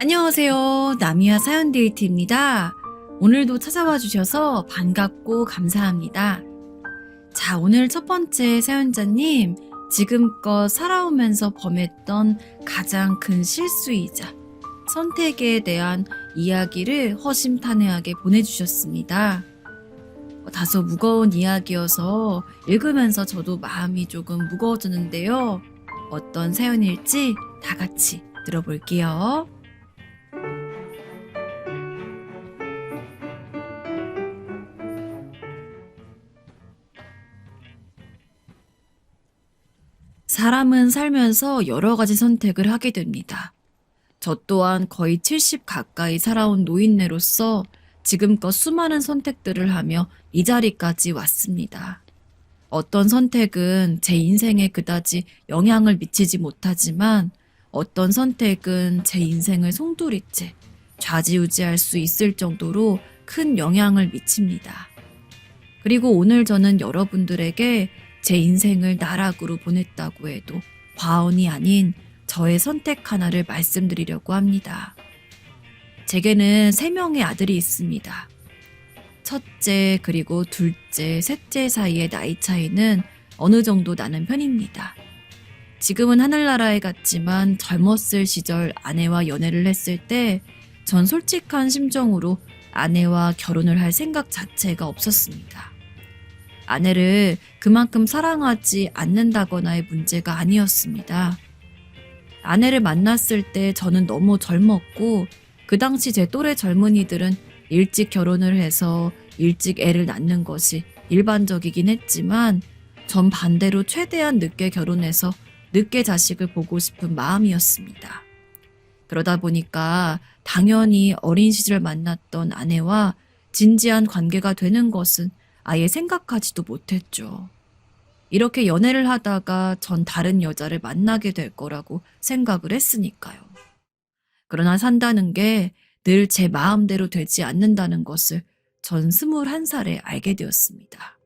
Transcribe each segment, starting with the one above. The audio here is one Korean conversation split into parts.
안녕하세요. 나미야 사연데이트입니다. 오늘도 찾아와 주셔서 반갑고 감사합니다. 자, 오늘 첫 번째 사연자님, 지금껏 살아오면서 범했던 가장 큰 실수이자 선택에 대한 이야기를 허심탄회하게 보내주셨습니다. 다소 무거운 이야기여서 읽으면서 저도 마음이 조금 무거워졌는데요. 어떤 사연일지 다 같이 들어볼게요. 사람은 살면서 여러 가지 선택을 하게 됩니다. 저 또한 거의 70 가까이 살아온 노인네로서 지금껏 수많은 선택들을 하며 이 자리까지 왔습니다. 어떤 선택은 제 인생에 그다지 영향을 미치지 못하지만 어떤 선택은 제 인생을 송두리째 좌지우지할 수 있을 정도로 큰 영향을 미칩니다. 그리고 오늘 저는 여러분들에게 제 인생을 나락으로 보냈다고 해도 과언이 아닌 저의 선택 하나를 말씀드리려고 합니다. 제게는 3명의 아들이 있습니다. 첫째, 그리고 둘째, 셋째 사이의 나이 차이는 어느 정도 나는 편입니다. 지금은 하늘나라에 갔지만 젊었을 시절 아내와 연애를 했을 때 전 솔직한 심정으로 아내와 결혼을 할 생각 자체가 없었습니다. 아내를 그만큼 사랑하지 않는다거나의 문제가 아니었습니다. 아내를 만났을 때 저는 너무 젊었고 그 당시 제 또래 젊은이들은 일찍 결혼을 해서 일찍 애를 낳는 것이 일반적이긴 했지만 전 반대로 최대한 늦게 결혼해서 늦게 자식을 보고 싶은 마음이었습니다. 그러다 보니까 당연히 어린 시절 만났던 아내와 진지한 관계가 되는 것은 아예 생각하지도 못했죠. 이렇게 연애를 하다가 전 다른 여자를 만나게 될 거라고 생각을 했으니까요. 그러나 산다는 게 늘 제 마음대로 되지 않는다는 것을 전 21살에 알게 되었습니다.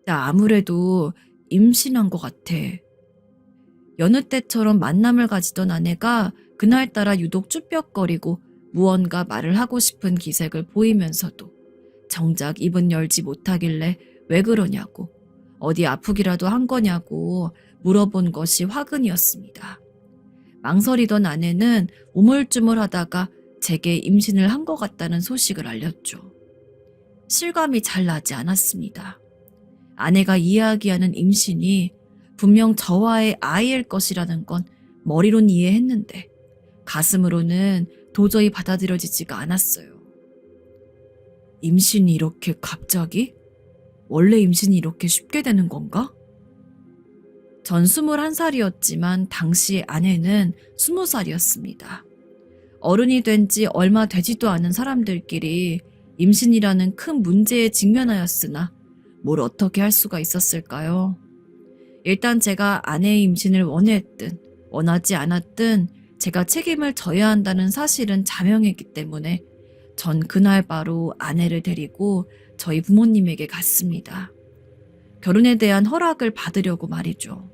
나 아무래도 임신한 것 같아. 여느 때처럼 만남을 가지던 아내가 그날따라 유독 쭈뼛거리고 무언가 말을 하고 싶은 기색을 보이면서도 정작 입은 열지 못하길래 왜 그러냐고, 어디 아프기라도 한 거냐고 물어본 것이 화근이었습니다. 망설이던 아내는 우물쭈물하다가 제게 임신을 한 것 같다는 소식을 알렸죠. 실감이 잘 나지 않았습니다. 아내가 이야기하는 임신이 분명 저와의 아이일 것이라는 건 머리론 이해했는데 가슴으로는 도저히 받아들여지지가 않았어요. 임신이 이렇게 갑자기? 원래 임신이 이렇게 쉽게 되는 건가? 전 21살이었지만 당시 아내는 20살이었습니다. 어른이 된 지 얼마 되지도 않은 사람들끼리 임신이라는 큰 문제에 직면하였으나 뭘 어떻게 할 수가 있었을까요? 일단 제가 아내의 임신을 원했든 원하지 않았든 제가 책임을 져야 한다는 사실은 자명했기 때문에 전 그날 바로 아내를 데리고 저희 부모님에게 갔습니다. 결혼에 대한 허락을 받으려고 말이죠.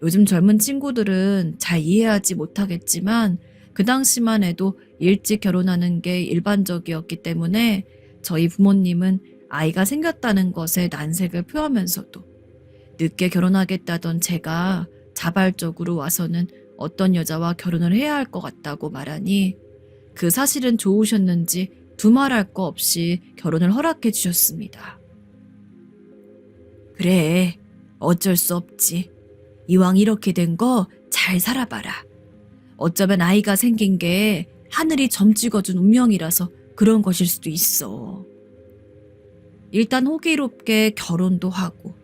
요즘 젊은 친구들은 잘 이해하지 못하겠지만 그 당시만 해도 일찍 결혼하는 게 일반적이었기 때문에 저희 부모님은 아이가 생겼다는 것에 난색을 표하면서도 늦게 결혼하겠다던 제가 자발적으로 와서는 어떤 여자와 결혼을 해야 할 것 같다고 말하니 그 사실은 좋으셨는지 두말할 거 없이 결혼을 허락해 주셨습니다. 그래, 어쩔 수 없지. 이왕 이렇게 된 거 잘 살아봐라. 어쩌면 아이가 생긴 게 하늘이 점 찍어준 운명이라서 그런 것일 수도 있어. 일단 호기롭게 결혼도 하고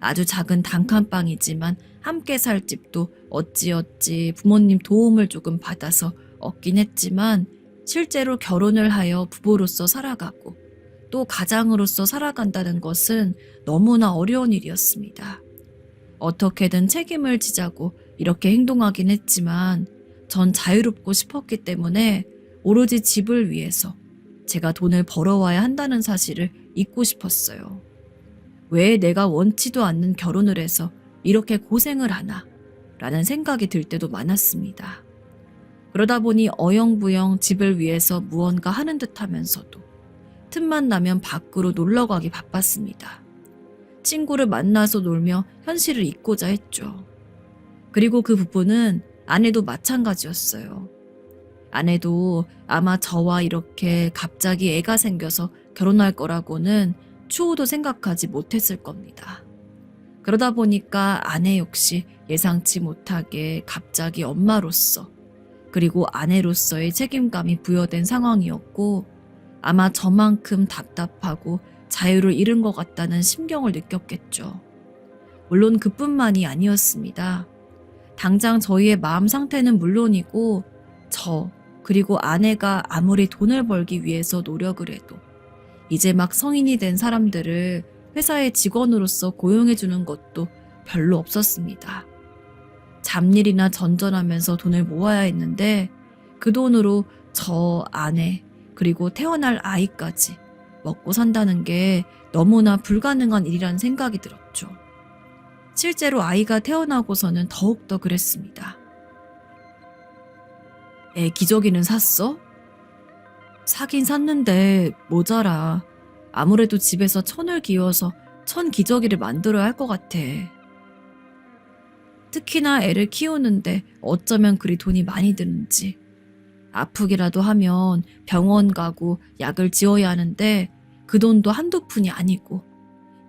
아주 작은 단칸방이지만 함께 살 집도 어찌어찌 부모님 도움을 조금 받아서 얻긴 했지만 실제로 결혼을 하여 부부로서 살아가고 또 가장으로서 살아간다는 것은 너무나 어려운 일이었습니다. 어떻게든 책임을 지자고 이렇게 행동하긴 했지만 전 자유롭고 싶었기 때문에 오로지 집을 위해서 제가 돈을 벌어와야 한다는 사실을 잊고 싶었어요. 왜 내가 원치도 않는 결혼을 해서 이렇게 고생을 하나? 라는 생각이 들 때도 많았습니다. 그러다 보니 어영부영 집을 위해서 무언가 하는 듯 하면서도 틈만 나면 밖으로 놀러 가기 바빴습니다. 친구를 만나서 놀며 현실을 잊고자 했죠. 그리고 그 부부는 아내도 마찬가지였어요. 아내도 아마 저와 이렇게 갑자기 애가 생겨서 결혼할 거라고는 추호도 생각하지 못했을 겁니다. 그러다 보니까 아내 역시 예상치 못하게 갑자기 엄마로서 그리고 아내로서의 책임감이 부여된 상황이었고 아마 저만큼 답답하고 자유를 잃은 것 같다는 심경을 느꼈겠죠. 물론 그뿐만이 아니었습니다. 당장 저희의 마음 상태는 물론이고 그리고 아내가 아무리 돈을 벌기 위해서 노력을 해도 이제 막 성인이 된 사람들을 회사의 직원으로서 고용해주는 것도 별로 없었습니다. 잡일이나 전전하면서 돈을 모아야 했는데 그 돈으로 저 아내 그리고 태어날 아이까지 먹고 산다는 게 너무나 불가능한 일이라는 생각이 들었죠. 실제로 아이가 태어나고서는 더욱더 그랬습니다. 애 기저귀는 샀어? 사긴 샀는데 모자라. 아무래도 집에서 천을 기워서 천 기저귀를 만들어야 할 것 같아. 특히나 애를 키우는데 어쩌면 그리 돈이 많이 드는지. 아프기라도 하면 병원 가고 약을 지어야 하는데 그 돈도 한두 푼이 아니고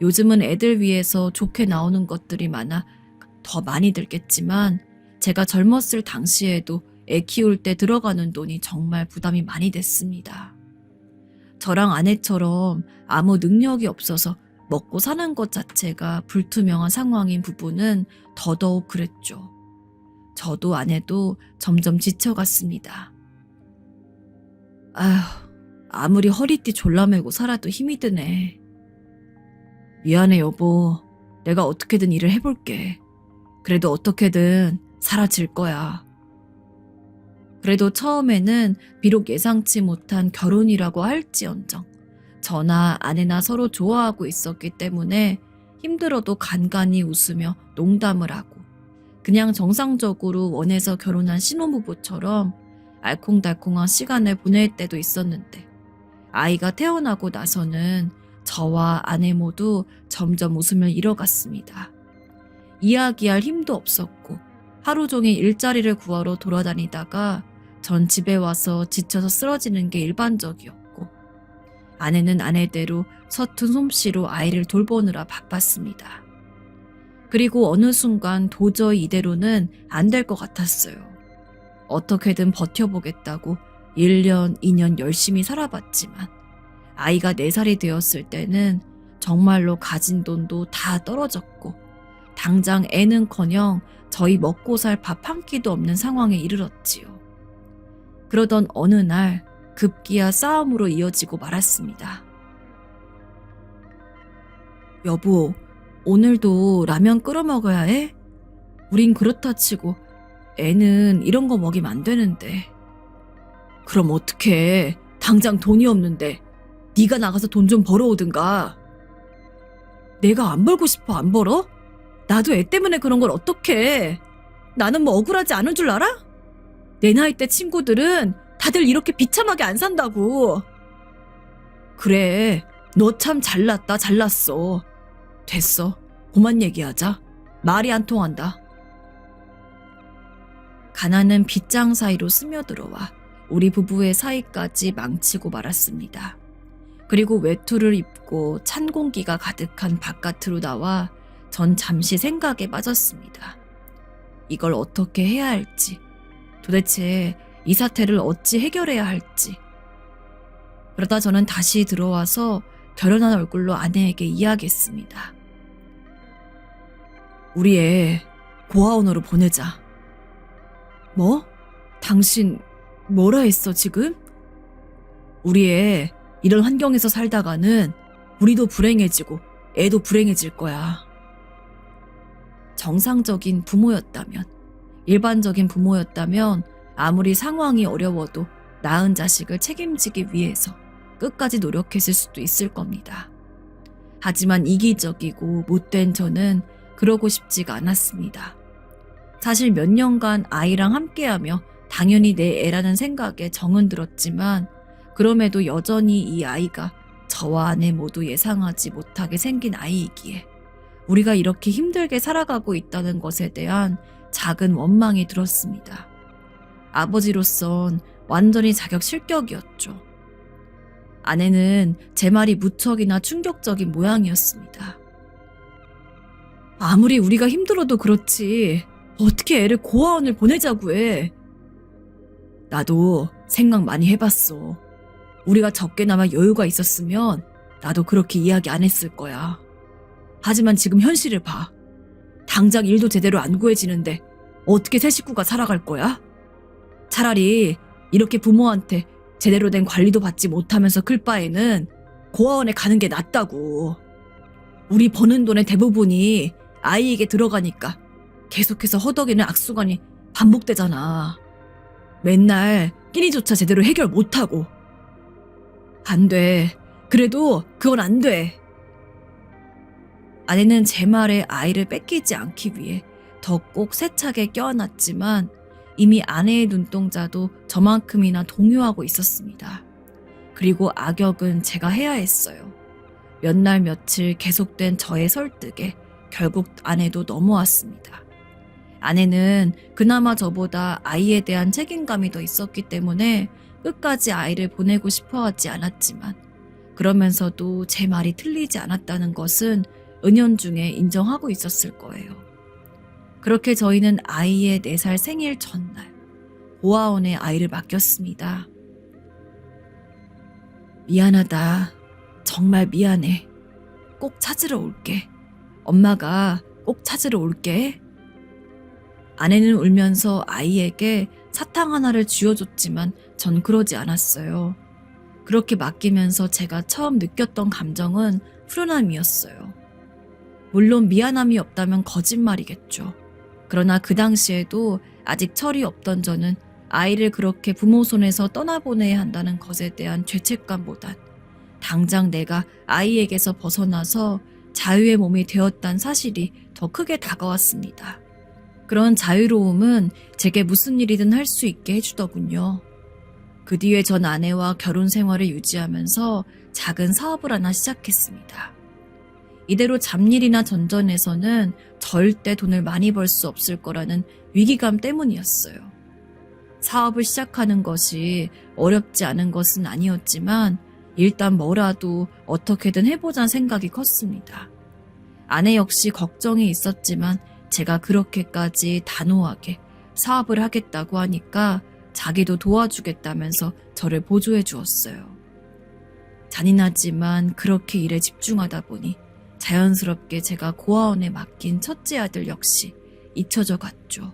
요즘은 애들 위해서 좋게 나오는 것들이 많아 더 많이 들겠지만 제가 젊었을 당시에도 애 키울 때 들어가는 돈이 정말 부담이 많이 됐습니다. 저랑 아내처럼 아무 능력이 없어서 먹고 사는 것 자체가 불투명한 상황인 부부는 더더욱 그랬죠. 저도 아내도 점점 지쳐갔습니다. 아휴, 아무리 허리띠 졸라매고 살아도 힘이 드네. 미안해 여보, 내가 어떻게든 일을 해볼게. 그래도 어떻게든 사라질 거야. 그래도 처음에는 비록 예상치 못한 결혼이라고 할지언정 저나 아내나 서로 좋아하고 있었기 때문에 힘들어도 간간히 웃으며 농담을 하고 그냥 정상적으로 원해서 결혼한 신혼부부처럼 알콩달콩한 시간을 보낼 때도 있었는데 아이가 태어나고 나서는 저와 아내 모두 점점 웃음을 잃어갔습니다. 이야기할 힘도 없었고 하루 종일 일자리를 구하러 돌아다니다가 전 집에 와서 지쳐서 쓰러지는 게 일반적이었고 아내는 아내대로 서툰 솜씨로 아이를 돌보느라 바빴습니다. 그리고 어느 순간 도저히 이대로는 안 될 것 같았어요. 어떻게든 버텨보겠다고 1년, 2년 열심히 살아봤지만 아이가 4살이 되었을 때는 정말로 가진 돈도 다 떨어졌고 당장 애는커녕 저희 먹고 살 밥 한 끼도 없는 상황에 이르렀지요. 그러던 어느 날 급기야 싸움으로 이어지고 말았습니다. 여보, 오늘도 라면 끓여 먹어야 해? 우린 그렇다 치고 애는 이런 거 먹이면 안 되는데. 그럼 어떡해. 당장 돈이 없는데. 네가 나가서 돈 좀 벌어오든가. 내가 안 벌고 싶어 안 벌어? 나도 애 때문에 그런 걸 어떡해. 나는 뭐 억울하지 않은 줄 알아? 내 나이 때 친구들은 다들 이렇게 비참하게 안 산다고. 그래, 너 참 잘났다 잘났어. 됐어, 그만 얘기하자. 말이 안 통한다. 가난은 빗장 사이로 스며들어와 우리 부부의 사이까지 망치고 말았습니다. 그리고 외투를 입고 찬 공기가 가득한 바깥으로 나와 전 잠시 생각에 빠졌습니다. 이걸 어떻게 해야 할지, 도대체 이 사태를 어찌 해결해야 할지. 그러다 저는 다시 들어와서 결연한 얼굴로 아내에게 이야기했습니다. 우리 애 고아원으로 보내자. 뭐? 당신 뭐라 했어 지금? 우리 애 이런 환경에서 살다가는 우리도 불행해지고 애도 불행해질 거야. 정상적인 부모였다면, 일반적인 부모였다면 아무리 상황이 어려워도 낳은 자식을 책임지기 위해서 끝까지 노력했을 수도 있을 겁니다. 하지만 이기적이고 못된 저는 그러고 싶지가 않았습니다. 사실 몇 년간 아이랑 함께하며 당연히 내 애라는 생각에 정은 들었지만 그럼에도 여전히 이 아이가 저와 아내 모두 예상하지 못하게 생긴 아이이기에 우리가 이렇게 힘들게 살아가고 있다는 것에 대한 작은 원망이 들었습니다. 아버지로선 완전히 자격 실격이었죠. 아내는 제 말이 무척이나 충격적인 모양이었습니다. 아무리 우리가 힘들어도 그렇지 어떻게 애를 고아원을 보내자고 해. 나도 생각 많이 해봤어. 우리가 적게나마 여유가 있었으면 나도 그렇게 이야기 안 했을 거야. 하지만 지금 현실을 봐. 당장 일도 제대로 안 구해지는데 어떻게 새 식구가 살아갈 거야? 차라리 이렇게 부모한테 제대로 된 관리도 받지 못하면서 클 바에는 고아원에 가는 게 낫다고. 우리 버는 돈의 대부분이 아이에게 들어가니까 계속해서 허덕이는 악순환이 반복되잖아. 맨날 끼니조차 제대로 해결 못하고. 안 돼. 그래도 그건 안 돼. 아내는 제 말에 아이를 뺏기지 않기 위해 더 꼭 세차게 껴안았지만 이미 아내의 눈동자도 저만큼이나 동요하고 있었습니다. 그리고 악역은 제가 해야 했어요. 몇 날 며칠 계속된 저의 설득에 결국 아내도 넘어왔습니다. 아내는 그나마 저보다 아이에 대한 책임감이 더 있었기 때문에 끝까지 아이를 보내고 싶어 하지 않았지만 그러면서도 제 말이 틀리지 않았다는 것은 은연중에 인정하고 있었을 거예요. 그렇게 저희는 아이의 4살 생일 전날 고아원에 아이를 맡겼습니다. 미안하다. 정말 미안해. 꼭 찾으러 올게. 엄마가 꼭 찾으러 올게. 아내는 울면서 아이에게 사탕 하나를 쥐어줬지만 전 그러지 않았어요. 그렇게 맡기면서 제가 처음 느꼈던 감정은 후련함이었어요. 물론 미안함이 없다면 거짓말이겠죠. 그러나 그 당시에도 아직 철이 없던 저는 아이를 그렇게 부모 손에서 떠나보내야 한다는 것에 대한 죄책감보단 당장 내가 아이에게서 벗어나서 자유의 몸이 되었다는 사실이 더 크게 다가왔습니다. 그런 자유로움은 제게 무슨 일이든 할 수 있게 해주더군요. 그 뒤에 전 아내와 결혼 생활을 유지하면서 작은 사업을 하나 시작했습니다. 이대로 잡일이나 전전해서는 절대 돈을 많이 벌 수 없을 거라는 위기감 때문이었어요. 사업을 시작하는 것이 어렵지 않은 것은 아니었지만 일단 뭐라도 어떻게든 해보자는 생각이 컸습니다. 아내 역시 걱정이 있었지만 제가 그렇게까지 단호하게 사업을 하겠다고 하니까 자기도 도와주겠다면서 저를 보조해 주었어요. 잔인하지만 그렇게 일에 집중하다 보니 자연스럽게 제가 고아원에 맡긴 첫째 아들 역시 잊혀져 갔죠.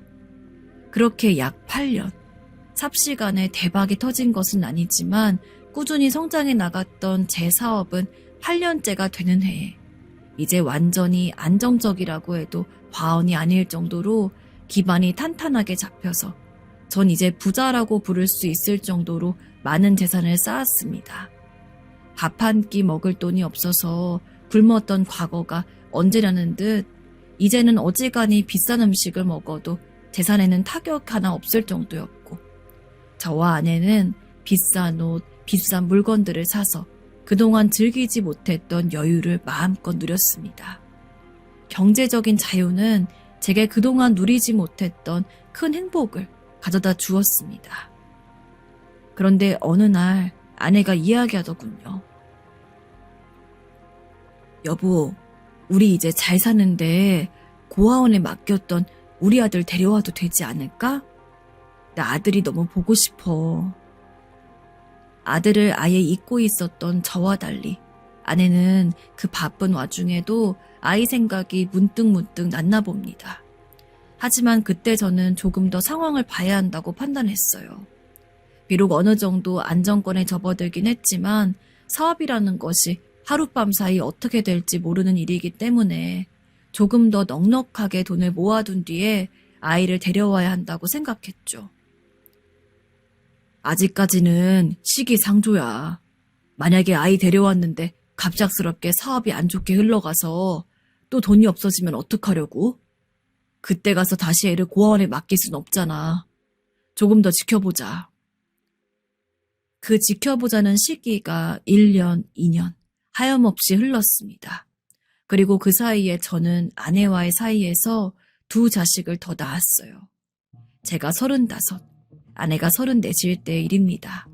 그렇게 약 8년, 삽시간에 대박이 터진 것은 아니지만 꾸준히 성장해 나갔던 제 사업은 8년째가 되는 해에 이제 완전히 안정적이라고 해도 과언이 아닐 정도로 기반이 탄탄하게 잡혀서 전 이제 부자라고 부를 수 있을 정도로 많은 재산을 쌓았습니다. 밥 한 끼 먹을 돈이 없어서 굶었던 과거가 언제라는 듯 이제는 어지간히 비싼 음식을 먹어도 재산에는 타격 하나 없을 정도였고 저와 아내는 비싼 옷, 비싼 물건들을 사서 그동안 즐기지 못했던 여유를 마음껏 누렸습니다. 경제적인 자유는 제게 그동안 누리지 못했던 큰 행복을 가져다 주었습니다. 그런데 어느 날 아내가 이야기하더군요. 여보, 우리 이제 잘 사는데 고아원에 맡겼던 우리 아들 데려와도 되지 않을까? 나 아들이 너무 보고 싶어. 아들을 아예 잊고 있었던 저와 달리 아내는 그 바쁜 와중에도 아이 생각이 문득문득 났나 봅니다. 하지만 그때 저는 조금 더 상황을 봐야 한다고 판단했어요. 비록 어느 정도 안정권에 접어들긴 했지만 사업이라는 것이 하룻밤 사이 어떻게 될지 모르는 일이기 때문에 조금 더 넉넉하게 돈을 모아둔 뒤에 아이를 데려와야 한다고 생각했죠. 아직까지는 시기상조야. 만약에 아이 데려왔는데 갑작스럽게 사업이 안 좋게 흘러가서 또 돈이 없어지면 어떡하려고? 그때 가서 다시 애를 고아원에 맡길 순 없잖아. 조금 더 지켜보자. 그 지켜보자는 시기가 1년, 2년 하염없이 흘렀습니다. 그리고 그 사이에 저는 아내와의 사이에서 두 자식을 더 낳았어요. 제가 35, 아내가 34일 때의 일입니다.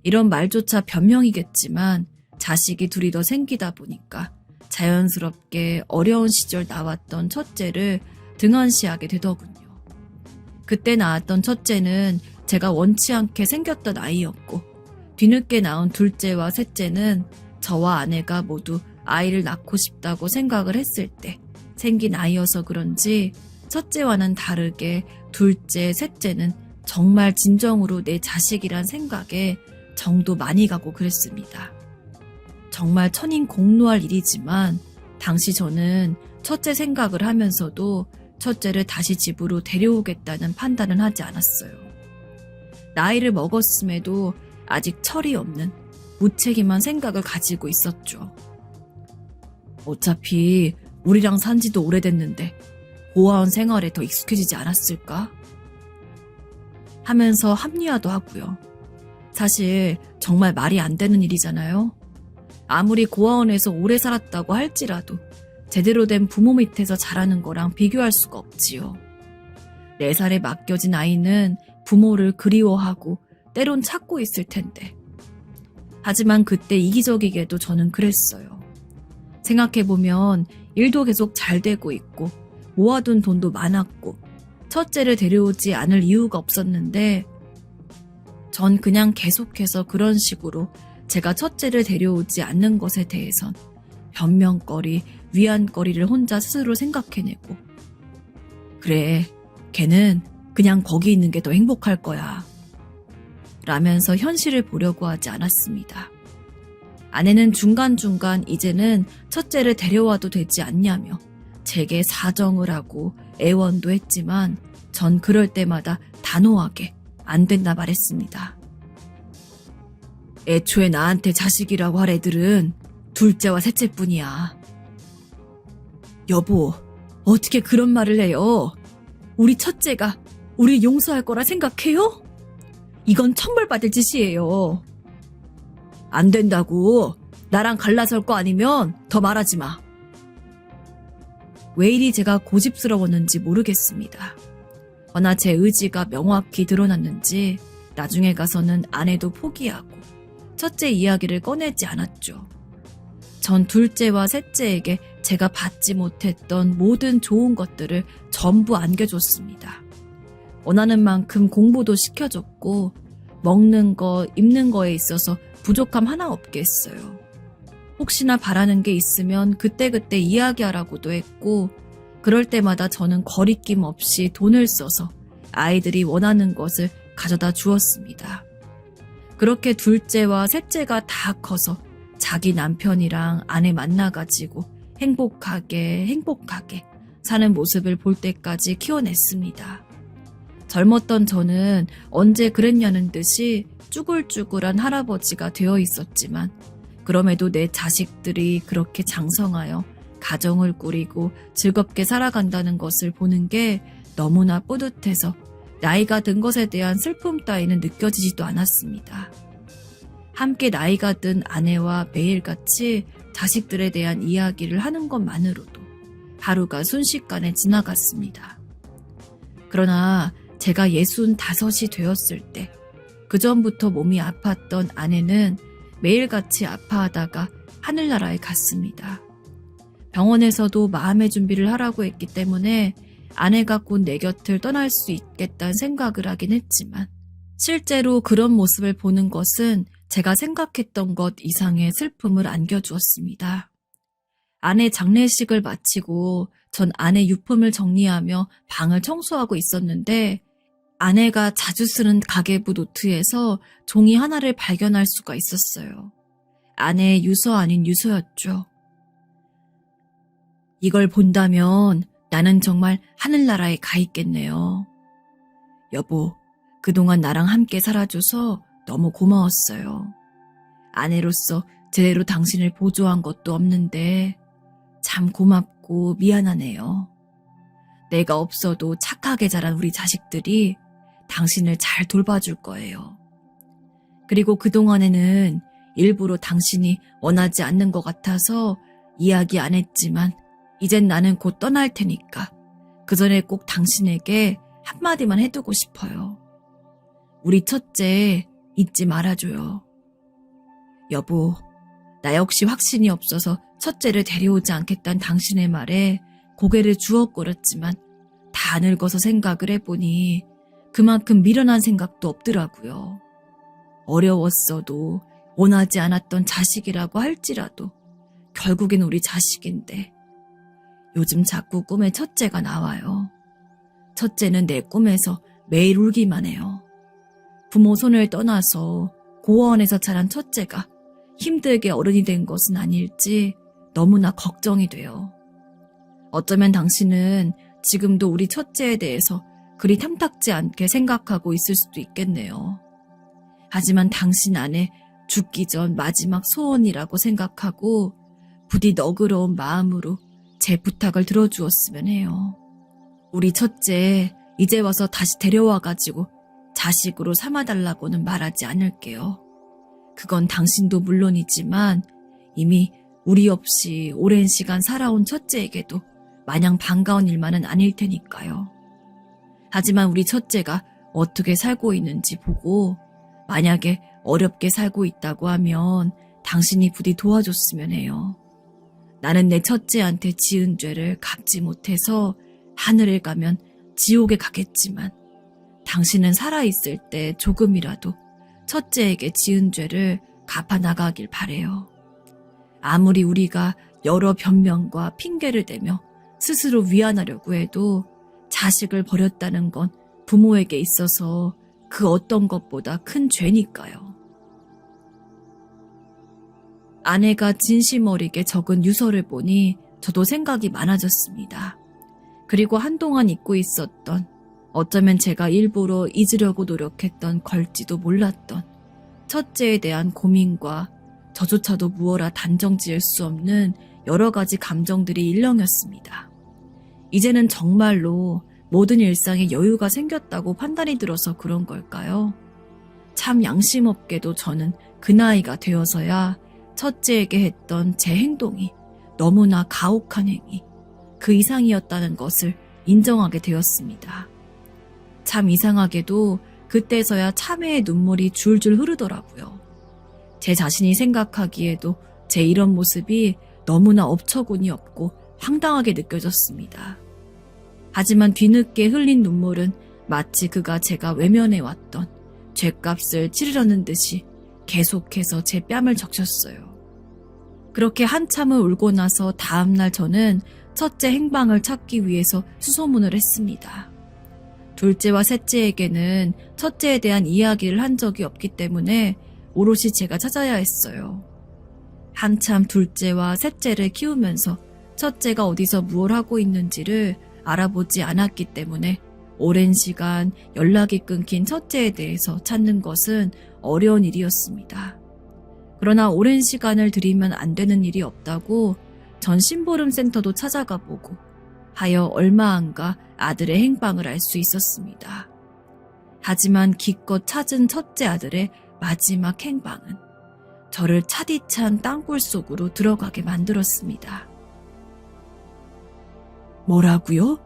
이런 말조차 변명이겠지만 자식이 둘이 더 생기다 보니까 자연스럽게 어려운 시절 나왔던 첫째를 등한시하게 되더군요. 그때 낳았던 첫째는 제가 원치 않게 생겼던 아이였고, 뒤늦게 낳은 둘째와 셋째는 저와 아내가 모두 아이를 낳고 싶다고 생각을 했을 때 생긴 아이여서 그런지 첫째와는 다르게 둘째, 셋째는 정말 진정으로 내 자식이란 생각에 정도 많이 가고 그랬습니다. 정말 천인공노할 일이지만 당시 저는 첫째 생각을 하면서도 첫째를 다시 집으로 데려오겠다는 판단은 하지 않았어요. 나이를 먹었음에도 아직 철이 없는 무책임한 생각을 가지고 있었죠. 어차피 우리랑 산 지도 오래됐는데 고아원 생활에 더 익숙해지지 않았을까? 하면서 합리화도 하고요. 사실 정말 말이 안 되는 일이잖아요. 아무리 고아원에서 오래 살았다고 할지라도 제대로 된 부모 밑에서 자라는 거랑 비교할 수가 없지요. 4살에 맡겨진 아이는 부모를 그리워하고 때론 찾고 있을 텐데. 하지만 그때 이기적이게도 저는 그랬어요. 생각해보면 일도 계속 잘 되고 있고 모아둔 돈도 많았고 첫째를 데려오지 않을 이유가 없었는데 전 그냥 계속해서 그런 식으로 제가 첫째를 데려오지 않는 것에 대해선 변명거리, 위안거리를 혼자 스스로 생각해내고 그래, 걔는 그냥 거기 있는 게 더 행복할 거야 라면서 현실을 보려고 하지 않았습니다. 아내는 중간중간 이제는 첫째를 데려와도 되지 않냐며 제게 사정을 하고 애원도 했지만 전 그럴 때마다 단호하게 안 된다 말했습니다. 애초에 나한테 자식이라고 할 애들은 둘째와 셋째뿐이야. 여보, 어떻게 그런 말을 해요? 우리 첫째가 우리 용서할 거라 생각해요? 이건 천벌받을 짓이에요. 안 된다고. 나랑 갈라설 거 아니면 더 말하지 마. 왜 이리 제가 고집스러웠는지 모르겠습니다. 허나 제 의지가 명확히 드러났는지 나중에 가서는 아내도 포기하고 첫째 이야기를 꺼내지 않았죠. 전 둘째와 셋째에게 제가 받지 못했던 모든 좋은 것들을 전부 안겨줬습니다. 원하는 만큼 공부도 시켜줬고 먹는 거, 입는 거에 있어서 부족함 하나 없게 했어요. 혹시나 바라는 게 있으면 그때그때 이야기하라고도 했고 그럴 때마다 저는 거리낌 없이 돈을 써서 아이들이 원하는 것을 가져다 주었습니다. 그렇게 둘째와 셋째가 다 커서 자기 남편이랑 아내 만나가지고 행복하게 사는 모습을 볼 때까지 키워냈습니다. 젊었던 저는 언제 그랬냐는 듯이 쭈글쭈글한 할아버지가 되어 있었지만 그럼에도 내 자식들이 그렇게 장성하여 가정을 꾸리고 즐겁게 살아간다는 것을 보는 게 너무나 뿌듯해서 나이가 든 것에 대한 슬픔 따위는 느껴지지도 않았습니다. 함께 나이가 든 아내와 매일같이 자식들에 대한 이야기를 하는 것만으로도 하루가 순식간에 지나갔습니다. 그러나 제가 65이 되었을 때 그전부터 몸이 아팠던 아내는 매일같이 아파하다가 하늘나라에 갔습니다. 병원에서도 마음의 준비를 하라고 했기 때문에 아내가 곧 내 곁을 떠날 수 있겠다는 생각을 하긴 했지만 실제로 그런 모습을 보는 것은 제가 생각했던 것 이상의 슬픔을 안겨주었습니다. 아내 장례식을 마치고 전 아내 유품을 정리하며 방을 청소하고 있었는데 아내가 자주 쓰는 가계부 노트에서 종이 하나를 발견할 수가 있었어요. 아내의 유서 아닌 유서였죠. 이걸 본다면 나는 정말 하늘나라에 가 있겠네요. 여보, 그동안 나랑 함께 살아줘서 너무 고마웠어요. 아내로서 제대로 당신을 보조한 것도 없는데 참 고맙고 미안하네요. 내가 없어도 착하게 자란 우리 자식들이 당신을 잘 돌봐줄 거예요. 그리고 그동안에는 일부러 당신이 원하지 않는 것 같아서 이야기 안 했지만 이젠 나는 곧 떠날 테니까 그 전에 꼭 당신에게 한마디만 해두고 싶어요. 우리 첫째 잊지 말아줘요. 여보, 나 역시 확신이 없어서 첫째를 데려오지 않겠다는 당신의 말에 고개를 주워거렸지만 다 늙어서 생각을 해보니 그만큼 미련한 생각도 없더라고요. 어려웠어도 원하지 않았던 자식이라고 할지라도 결국엔 우리 자식인데 요즘 자꾸 꿈에 첫째가 나와요. 첫째는 내 꿈에서 매일 울기만 해요. 부모 손을 떠나서 고아원에서 자란 첫째가 힘들게 어른이 된 것은 아닐지 너무나 걱정이 돼요. 어쩌면 당신은 지금도 우리 첫째에 대해서 그리 탐탁지 않게 생각하고 있을 수도 있겠네요. 하지만 당신 안에 죽기 전 마지막 소원이라고 생각하고 부디 너그러운 마음으로 제 부탁을 들어주었으면 해요. 우리 첫째 이제 와서 다시 데려와가지고 자식으로 삼아달라고는 말하지 않을게요. 그건 당신도 물론이지만 이미 우리 없이 오랜 시간 살아온 첫째에게도 마냥 반가운 일만은 아닐 테니까요. 하지만 우리 첫째가 어떻게 살고 있는지 보고 만약에 어렵게 살고 있다고 하면 당신이 부디 도와줬으면 해요. 나는 내 첫째한테 지은 죄를 갚지 못해서 하늘에 가면 지옥에 가겠지만 당신은 살아있을 때 조금이라도 첫째에게 지은 죄를 갚아나가길 바래요. 아무리 우리가 여러 변명과 핑계를 대며 스스로 위안하려고 해도 자식을 버렸다는 건 부모에게 있어서 그 어떤 것보다 큰 죄니까요. 아내가 진심 어리게 적은 유서를 보니 저도 생각이 많아졌습니다. 그리고 한동안 잊고 있었던, 어쩌면 제가 일부러 잊으려고 노력했던 걸지도 몰랐던 첫째에 대한 고민과 저조차도 무어라 단정 지을 수 없는 여러 가지 감정들이 일렁였습니다. 이제는 정말로 모든 일상에 여유가 생겼다고 판단이 들어서 그런 걸까요? 참 양심 없게도 저는 그 나이가 되어서야 첫째에게 했던 제 행동이 너무나 가혹한 행위, 그 이상이었다는 것을 인정하게 되었습니다. 참 이상하게도 그때서야 참회의 눈물이 줄줄 흐르더라고요. 제 자신이 생각하기에도 제 이런 모습이 너무나 업처구니 없고 황당하게 느껴졌습니다. 하지만 뒤늦게 흘린 눈물은 마치 그가 제가 외면해왔던 죗값을 치르려는 듯이 계속해서 제 뺨을 적셨어요. 그렇게 한참을 울고 나서 다음날 저는 첫째 행방을 찾기 위해서 수소문을 했습니다. 둘째와 셋째에게는 첫째에 대한 이야기를 한 적이 없기 때문에 오롯이 제가 찾아야 했어요. 한참 둘째와 셋째를 키우면서 첫째가 어디서 무엇을 하고 있는지를 알아보지 않았기 때문에 오랜 시간 연락이 끊긴 첫째에 대해서 찾는 것은 어려운 일이었습니다. 그러나 오랜 시간을 들이면 안 되는 일이 없다고 전 심부름센터도 찾아가 보고 하여 얼마 안가 아들의 행방을 알 수 있었습니다. 하지만 기껏 찾은 첫째 아들의 마지막 행방은 저를 차디찬 땅굴 속으로 들어가게 만들었습니다. 뭐라고요?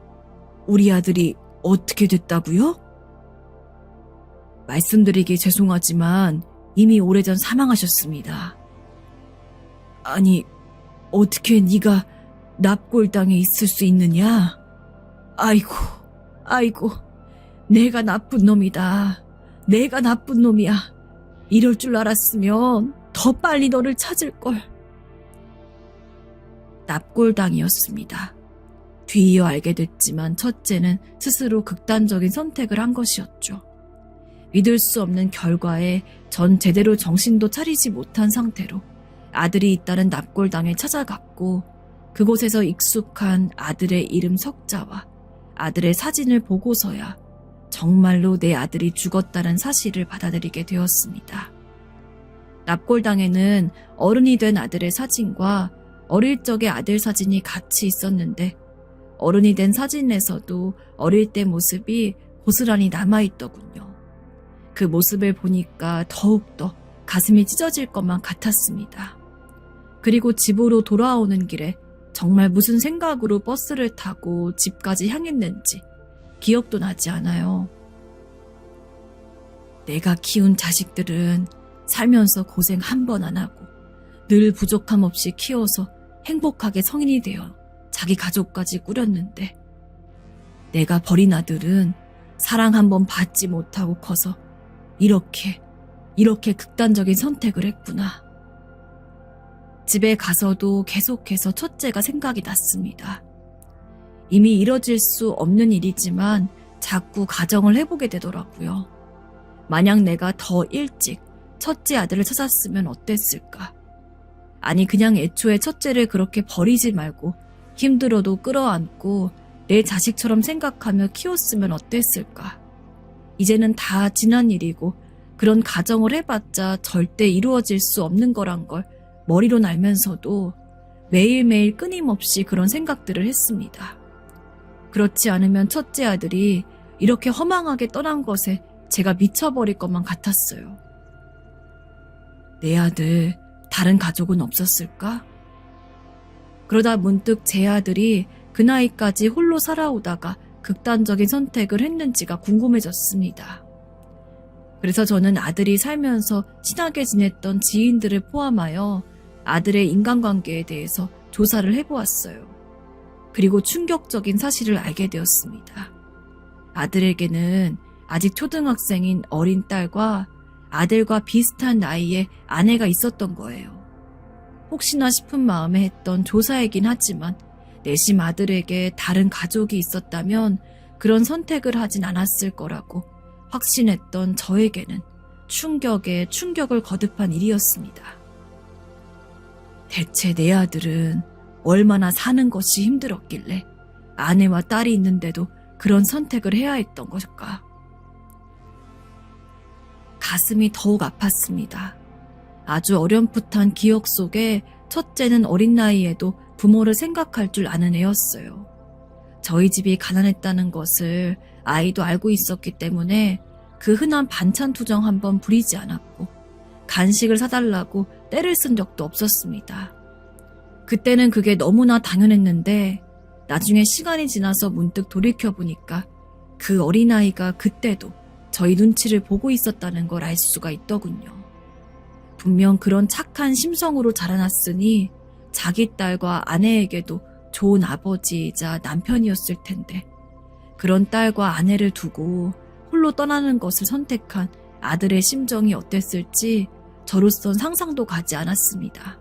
우리 아들이 어떻게 됐다고요? 말씀드리기 죄송하지만 이미 오래전 사망하셨습니다. 아니, 어떻게 네가 납골당에 있을 수 있느냐? 아이고, 내가 나쁜 놈이다. 내가 나쁜 놈이야. 이럴 줄 알았으면 더 빨리 너를 찾을걸. 납골당이었습니다. 뒤이어 알게 됐지만 첫째는 스스로 극단적인 선택을 한 것이었죠. 믿을 수 없는 결과에 전 제대로 정신도 차리지 못한 상태로 아들이 있다는 납골당에 찾아갔고 그곳에서 익숙한 아들의 이름 석자와 아들의 사진을 보고서야 정말로 내 아들이 죽었다는 사실을 받아들이게 되었습니다. 납골당에는 어른이 된 아들의 사진과 어릴 적의 아들 사진이 같이 있었는데 어른이 된 사진에서도 어릴 때 모습이 고스란히 남아있더군요. 그 모습을 보니까 더욱더 가슴이 찢어질 것만 같았습니다. 그리고 집으로 돌아오는 길에 정말 무슨 생각으로 버스를 타고 집까지 향했는지 기억도 나지 않아요. 내가 키운 자식들은 살면서 고생 한 번 안 하고 늘 부족함 없이 키워서 행복하게 성인이 되어 자기 가족까지 꾸렸는데 내가 버린 아들은 사랑 한 번 받지 못하고 커서 이렇게 극단적인 선택을 했구나. 집에 가서도 계속해서 첫째가 생각이 났습니다. 이미 이뤄질 수 없는 일이지만 자꾸 가정을 해보게 되더라고요. 만약 내가 더 일찍 첫째 아들을 찾았으면 어땠을까? 아니 그냥 애초에 첫째를 그렇게 버리지 말고 힘들어도 끌어안고 내 자식처럼 생각하며 키웠으면 어땠을까? 이제는 다 지난 일이고 그런 가정을 해봤자 절대 이루어질 수 없는 거란 걸 머리론 알면서도 매일매일 끊임없이 그런 생각들을 했습니다. 그렇지 않으면 첫째 아들이 이렇게 허망하게 떠난 것에 제가 미쳐버릴 것만 같았어요. 내 아들 다른 가족은 없었을까? 그러다 문득 제 아들이 그 나이까지 홀로 살아오다가 극단적인 선택을 했는지가 궁금해졌습니다. 그래서 저는 아들이 살면서 친하게 지냈던 지인들을 포함하여 아들의 인간관계에 대해서 조사를 해보았어요. 그리고 충격적인 사실을 알게 되었습니다. 아들에게는 아직 초등학생인 어린 딸과 아들과 비슷한 나이의 아내가 있었던 거예요. 혹시나 싶은 마음에 했던 조사이긴 하지만 내심 아들에게 다른 가족이 있었다면 그런 선택을 하진 않았을 거라고 확신했던 저에게는 충격에 충격을 거듭한 일이었습니다. 대체 내 아들은 얼마나 사는 것이 힘들었길래 아내와 딸이 있는데도 그런 선택을 해야 했던 것일까? 가슴이 더욱 아팠습니다. 아주 어렴풋한 기억 속에 첫째는 어린 나이에도 부모를 생각할 줄 아는 애였어요. 저희 집이 가난했다는 것을 아이도 알고 있었기 때문에 그 흔한 반찬 투정 한번 부리지 않았고 간식을 사달라고 떼를 쓴 적도 없었습니다. 그때는 그게 너무나 당연했는데 나중에 시간이 지나서 문득 돌이켜보니까 그 어린아이가 그때도 저희 눈치를 보고 있었다는 걸 알 수가 있더군요. 분명 그런 착한 심성으로 자라났으니 자기 딸과 아내에게도 좋은 아버지이자 남편이었을 텐데 그런 딸과 아내를 두고 홀로 떠나는 것을 선택한 아들의 심정이 어땠을지 저로선 상상도 가지 않았습니다.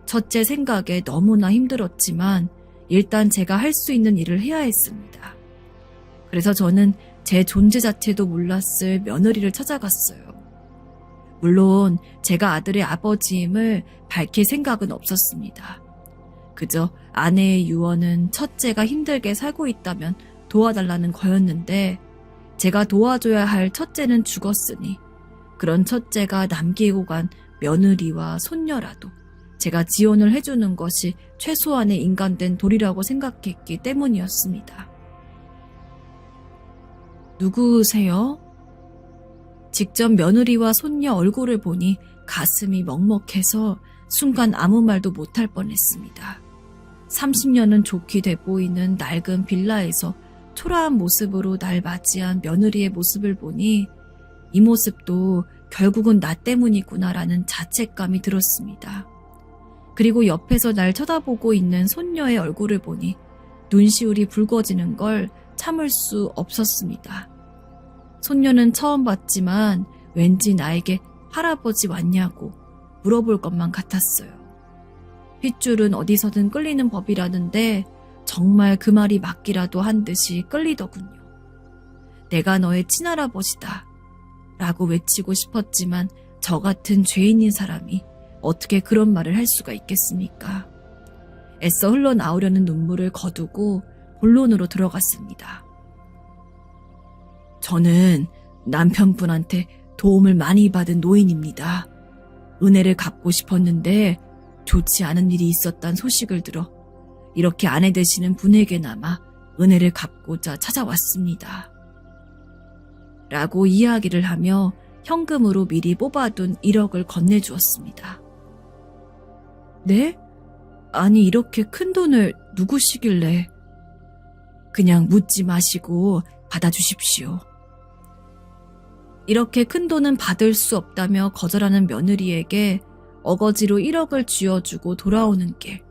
첫째 생각에 너무나 힘들었지만 일단 제가 할 수 있는 일을 해야 했습니다. 그래서 저는 제 존재 자체도 몰랐을 며느리를 찾아갔어요. 물론 제가 아들의 아버지임을 밝힐 생각은 없었습니다. 그저 아내의 유언은 첫째가 힘들게 살고 있다면 도와달라는 거였는데 제가 도와줘야 할 첫째는 죽었으니 그런 첫째가 남기고 간 며느리와 손녀라도 제가 지원을 해주는 것이 최소한의 인간된 도리라고 생각했기 때문이었습니다. 누구세요? 직접 며느리와 손녀 얼굴을 보니 가슴이 먹먹해서 순간 아무 말도 못할 뻔했습니다. 30년은 좋게 돼 보이는 낡은 빌라에서 초라한 모습으로 날 맞이한 며느리의 모습을 보니 이 모습도 결국은 나 때문이구나라는 자책감이 들었습니다. 그리고 옆에서 날 쳐다보고 있는 손녀의 얼굴을 보니 눈시울이 붉어지는 걸 참을 수 없었습니다. 손녀는 처음 봤지만 왠지 나에게 할아버지 왔냐고 물어볼 것만 같았어요. 핏줄은 어디서든 끌리는 법이라는데 정말 그 말이 맞기라도 한 듯이 끌리더군요. 내가 너의 친할아버지다 라고 외치고 싶었지만 저 같은 죄인인 사람이 어떻게 그런 말을 할 수가 있겠습니까? 애써 흘러나오려는 눈물을 거두고 본론으로 들어갔습니다. 저는 남편분한테 도움을 많이 받은 노인입니다. 은혜를 갚고 싶었는데 좋지 않은 일이 있었단 소식을 들어 이렇게 아내 되시는 분에게나마 은혜를 갚고자 찾아왔습니다. 라고 이야기를 하며 현금으로 미리 뽑아둔 1억을 건네주었습니다. 네? 아니 이렇게 큰 돈을 누구시길래? 그냥 묻지 마시고 받아주십시오. 이렇게 큰 돈은 받을 수 없다며 거절하는 며느리에게 어거지로 1억을 쥐어주고 돌아오는 길.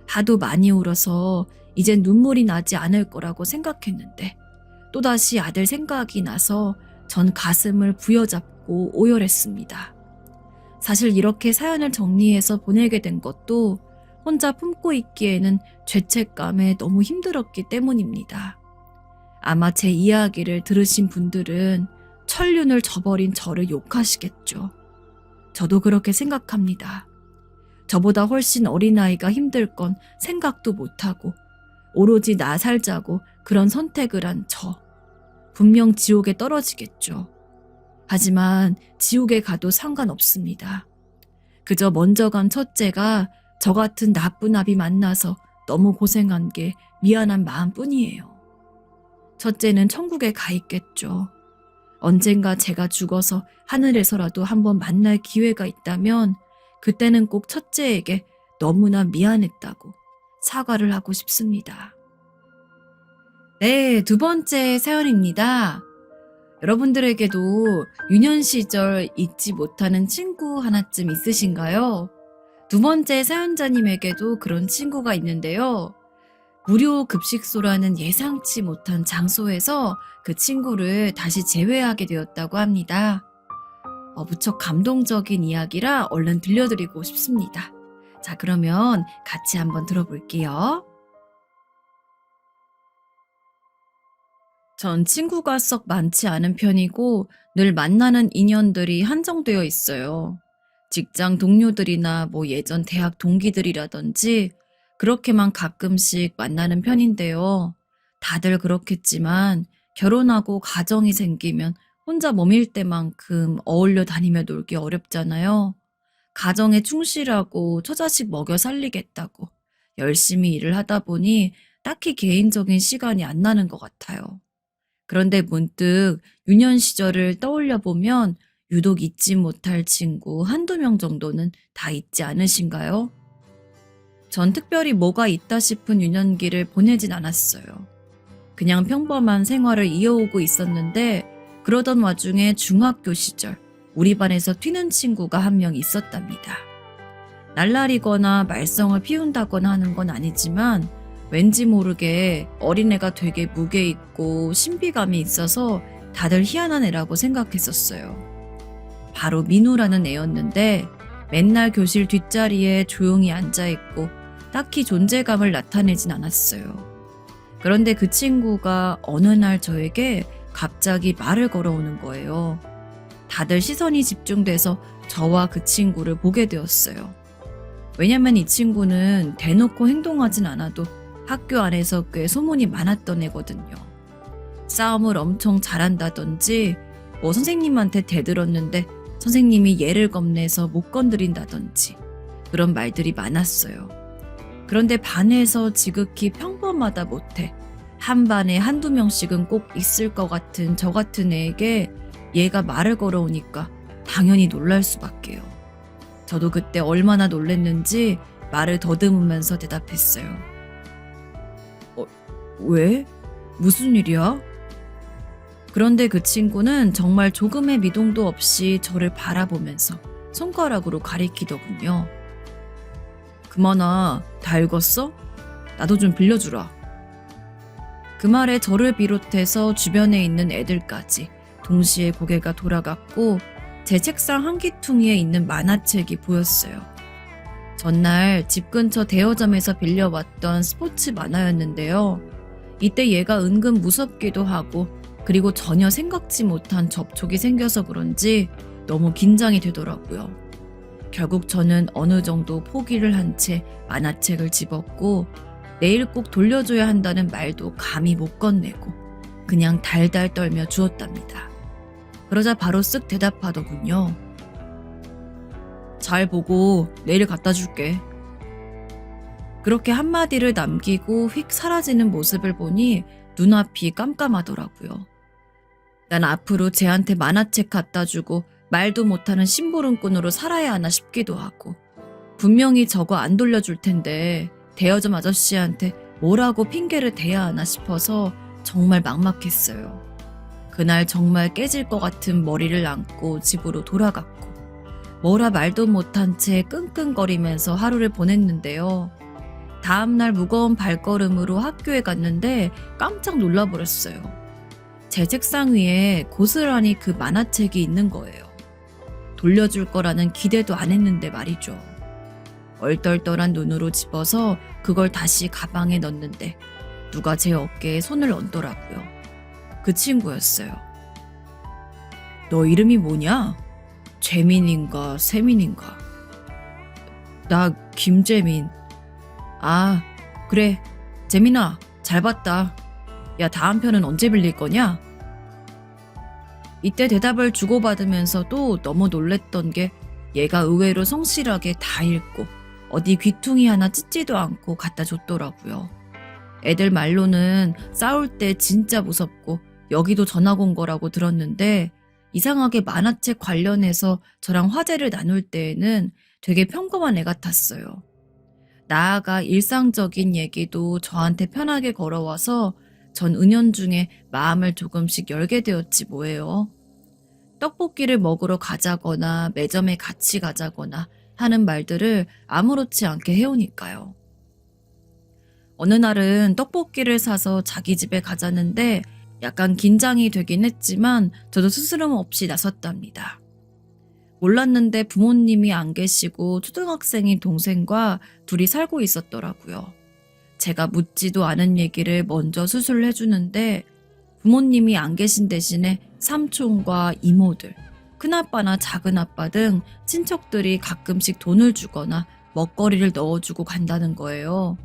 하도 많이 울어서 이젠 눈물이 나지 않을 거라고 생각했는데 또다시 아들 생각이 나서 전 가슴을 부여잡고 오열했습니다. 사실 이렇게 사연을 정리해서 보내게 된 것도 혼자 품고 있기에는 죄책감에 너무 힘들었기 때문입니다. 아마 제 이야기를 들으신 분들은 천륜을 저버린 저를 욕하시겠죠. 저도 그렇게 생각합니다. 저보다 훨씬 어린아이가 힘들 건 생각도 못하고 오로지 나 살자고 그런 선택을 한 저. 분명 지옥에 떨어지겠죠. 하지만 지옥에 가도 상관없습니다. 그저 먼저 간 첫째가 저 같은 나쁜 아비 만나서 너무 고생한 게 미안한 마음뿐이에요. 첫째는 천국에 가 있겠죠. 언젠가 제가 죽어서 하늘에서라도 한번 만날 기회가 있다면 그때는 꼭 첫째에게 너무나 미안했다고 사과를 하고 싶습니다. 네, 두 번째 사연입니다. 여러분들에게도 유년 시절 잊지 못하는 친구 하나쯤 있으신가요? 두 번째 사연자님에게도 그런 친구가 있는데요. 무료 급식소라는 예상치 못한 장소에서 그 친구를 다시 재회하게 되었다고 합니다. 무척 감동적인 이야기라 얼른 들려드리고 싶습니다. 자, 그러면 같이 한번 들어볼게요. 전 친구가 썩 많지 않은 편이고 늘 만나는 인연들이 한정되어 있어요. 직장 동료들이나 예전 대학 동기들이라든지 그렇게만 가끔씩 만나는 편인데요. 다들 그렇겠지만 결혼하고 가정이 생기면 혼자 머밀 때만큼 어울려 다니며 놀기 어렵잖아요. 가정에 충실하고 처자식 먹여 살리겠다고 열심히 일을 하다 보니 딱히 개인적인 시간이 안 나는 것 같아요. 그런데 문득 유년 시절을 떠올려 보면 유독 잊지 못할 친구 한두 명 정도는 다 있지 않으신가요? 전 특별히 뭐가 있다 싶은 유년기를 보내진 않았어요. 그냥 평범한 생활을 이어오고 있었는데 그러던 와중에 중학교 시절 우리 반에서 튀는 친구가 한 명 있었답니다. 날라리거나 말썽을 피운다거나 하는 건 아니지만 왠지 모르게 어린애가 되게 무게 있고 신비감이 있어서 다들 희한한 애라고 생각했었어요. 바로 민우라는 애였는데 맨날 교실 뒷자리에 조용히 앉아있고 딱히 존재감을 나타내진 않았어요. 그런데 그 친구가 어느 날 저에게 갑자기 말을 걸어오는 거예요. 다들 시선이 집중돼서 저와 그 친구를 보게 되었어요. 왜냐면 이 친구는 대놓고 행동하진 않아도 학교 안에서 꽤 소문이 많았던 애거든요. 싸움을 엄청 잘한다든지 선생님한테 대들었는데 선생님이 얘를 겁내서 못 건드린다든지 그런 말들이 많았어요. 그런데 반에서 지극히 평범하다 못해 한 반에 한두 명씩은 꼭 있을 것 같은 저 같은 애에게 얘가 말을 걸어오니까 당연히 놀랄 수밖에요. 저도 그때 얼마나 놀랬는지 말을 더듬으면서 대답했어요. 왜? 무슨 일이야? 그런데 그 친구는 정말 조금의 미동도 없이 저를 바라보면서 손가락으로 가리키더군요. 그만아, 다 읽었어? 나도 좀 빌려주라. 그 말에 저를 비롯해서 주변에 있는 애들까지 동시에 고개가 돌아갔고 제 책상 한 귀퉁이에 있는 만화책이 보였어요. 전날 집 근처 대여점에서 빌려왔던 스포츠 만화였는데요. 이때 얘가 은근 무섭기도 하고 그리고 전혀 생각지 못한 접촉이 생겨서 그런지 너무 긴장이 되더라고요. 결국 저는 어느 정도 포기를 한 채 만화책을 집었고 내일 꼭 돌려줘야 한다는 말도 감히 못 건네고 그냥 달달 떨며 주었답니다. 그러자 바로 쓱 대답하더군요. 잘 보고 내일 갖다 줄게. 그렇게 한마디를 남기고 휙 사라지는 모습을 보니 눈앞이 깜깜하더라고요. 난 앞으로 쟤한테 만화책 갖다 주고 말도 못하는 심부름꾼으로 살아야 하나 싶기도 하고, 분명히 저거 안 돌려줄 텐데 대여점 아저씨한테 뭐라고 핑계를 대야 하나 싶어서 정말 막막했어요. 그날 정말 깨질 것 같은 머리를 안고 집으로 돌아갔고, 뭐라 말도 못한 채 끙끙거리면서 하루를 보냈는데요. 다음날 무거운 발걸음으로 학교에 갔는데 깜짝 놀라버렸어요. 제 책상 위에 고스란히 그 만화책이 있는 거예요. 돌려줄 거라는 기대도 안 했는데 말이죠. 얼떨떨한 눈으로 집어서 그걸 다시 가방에 넣는데 누가 제 어깨에 손을 얹더라고요. 그 친구였어요. 너 이름이 뭐냐? 재민인가 세민인가? 나 김재민. 아, 그래. 재민아, 잘 봤다. 야, 다음 편은 언제 빌릴 거냐? 이때 대답을 주고받으면서도 너무 놀랬던 게 얘가 의외로 성실하게 다 읽고 어디 귀퉁이 하나 찢지도 않고 갖다 줬더라고요. 애들 말로는 싸울 때 진짜 무섭고 여기도 전학 온 거라고 들었는데 이상하게 만화책 관련해서 저랑 화제를 나눌 때에는 되게 평범한 애 같았어요. 나아가 일상적인 얘기도 저한테 편하게 걸어와서 전 은연중에 마음을 조금씩 열게 되었지 뭐예요. 떡볶이를 먹으러 가자거나 매점에 같이 가자거나 하는 말들을 아무렇지 않게 해오니까요. 어느 날은 떡볶이를 사서 자기 집에 가자는데 약간 긴장이 되긴 했지만 저도 스스럼 없이 나섰답니다. 몰랐는데 부모님이 안 계시고 초등학생인 동생과 둘이 살고 있었더라고요. 제가 묻지도 않은 얘기를 먼저 수술을 해주는데 부모님이 안 계신 대신에 삼촌과 이모들, 큰아빠나 작은아빠 등 친척들이 가끔씩 돈을 주거나 먹거리를 넣어주고 간다는 거예요.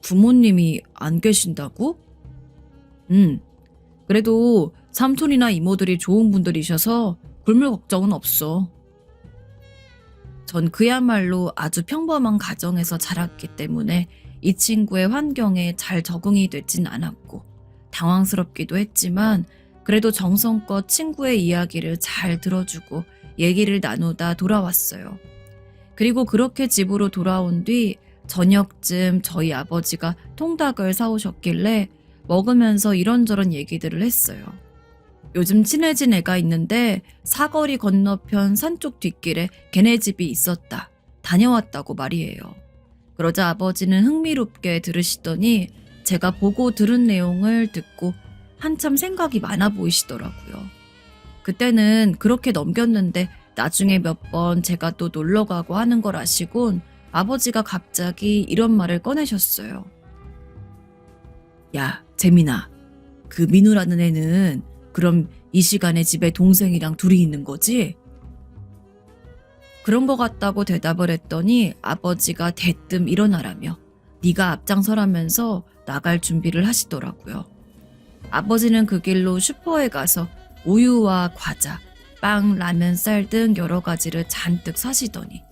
부모님이 안 계신다고? 그래도 삼촌이나 이모들이 좋은 분들이셔서 굶을 걱정은 없어. 전 그야말로 아주 평범한 가정에서 자랐기 때문에 이 친구의 환경에 잘 적응이 되진 않았고 당황스럽기도 했지만 그래도 정성껏 친구의 이야기를 잘 들어주고 얘기를 나누다 돌아왔어요. 그리고 그렇게 집으로 돌아온 뒤 저녁쯤 저희 아버지가 통닭을 사오셨길래 먹으면서 이런저런 얘기들을 했어요. 요즘 친해진 애가 있는데 사거리 건너편 산쪽 뒷길에 걔네 집이 있었다. 다녀왔다고 말이에요. 그러자 아버지는 흥미롭게 들으시더니 제가 보고 들은 내용을 듣고 한참 생각이 많아 보이시더라고요. 그때는 그렇게 넘겼는데 나중에 몇 번 제가 또 놀러가고 하는 걸 아시곤 아버지가 갑자기 이런 말을 꺼내셨어요. 야, 재민아. 그 민우라는 애는 그럼 이 시간에 집에 동생이랑 둘이 있는 거지? 그런 것 같다고 대답을 했더니 아버지가 대뜸 일어나라며 네가 앞장서라면서 나갈 준비를 하시더라고요. 아버지는 그 길로 슈퍼에 가서 우유와 과자, 빵, 라면, 쌀 등 여러 가지를 잔뜩 사시더니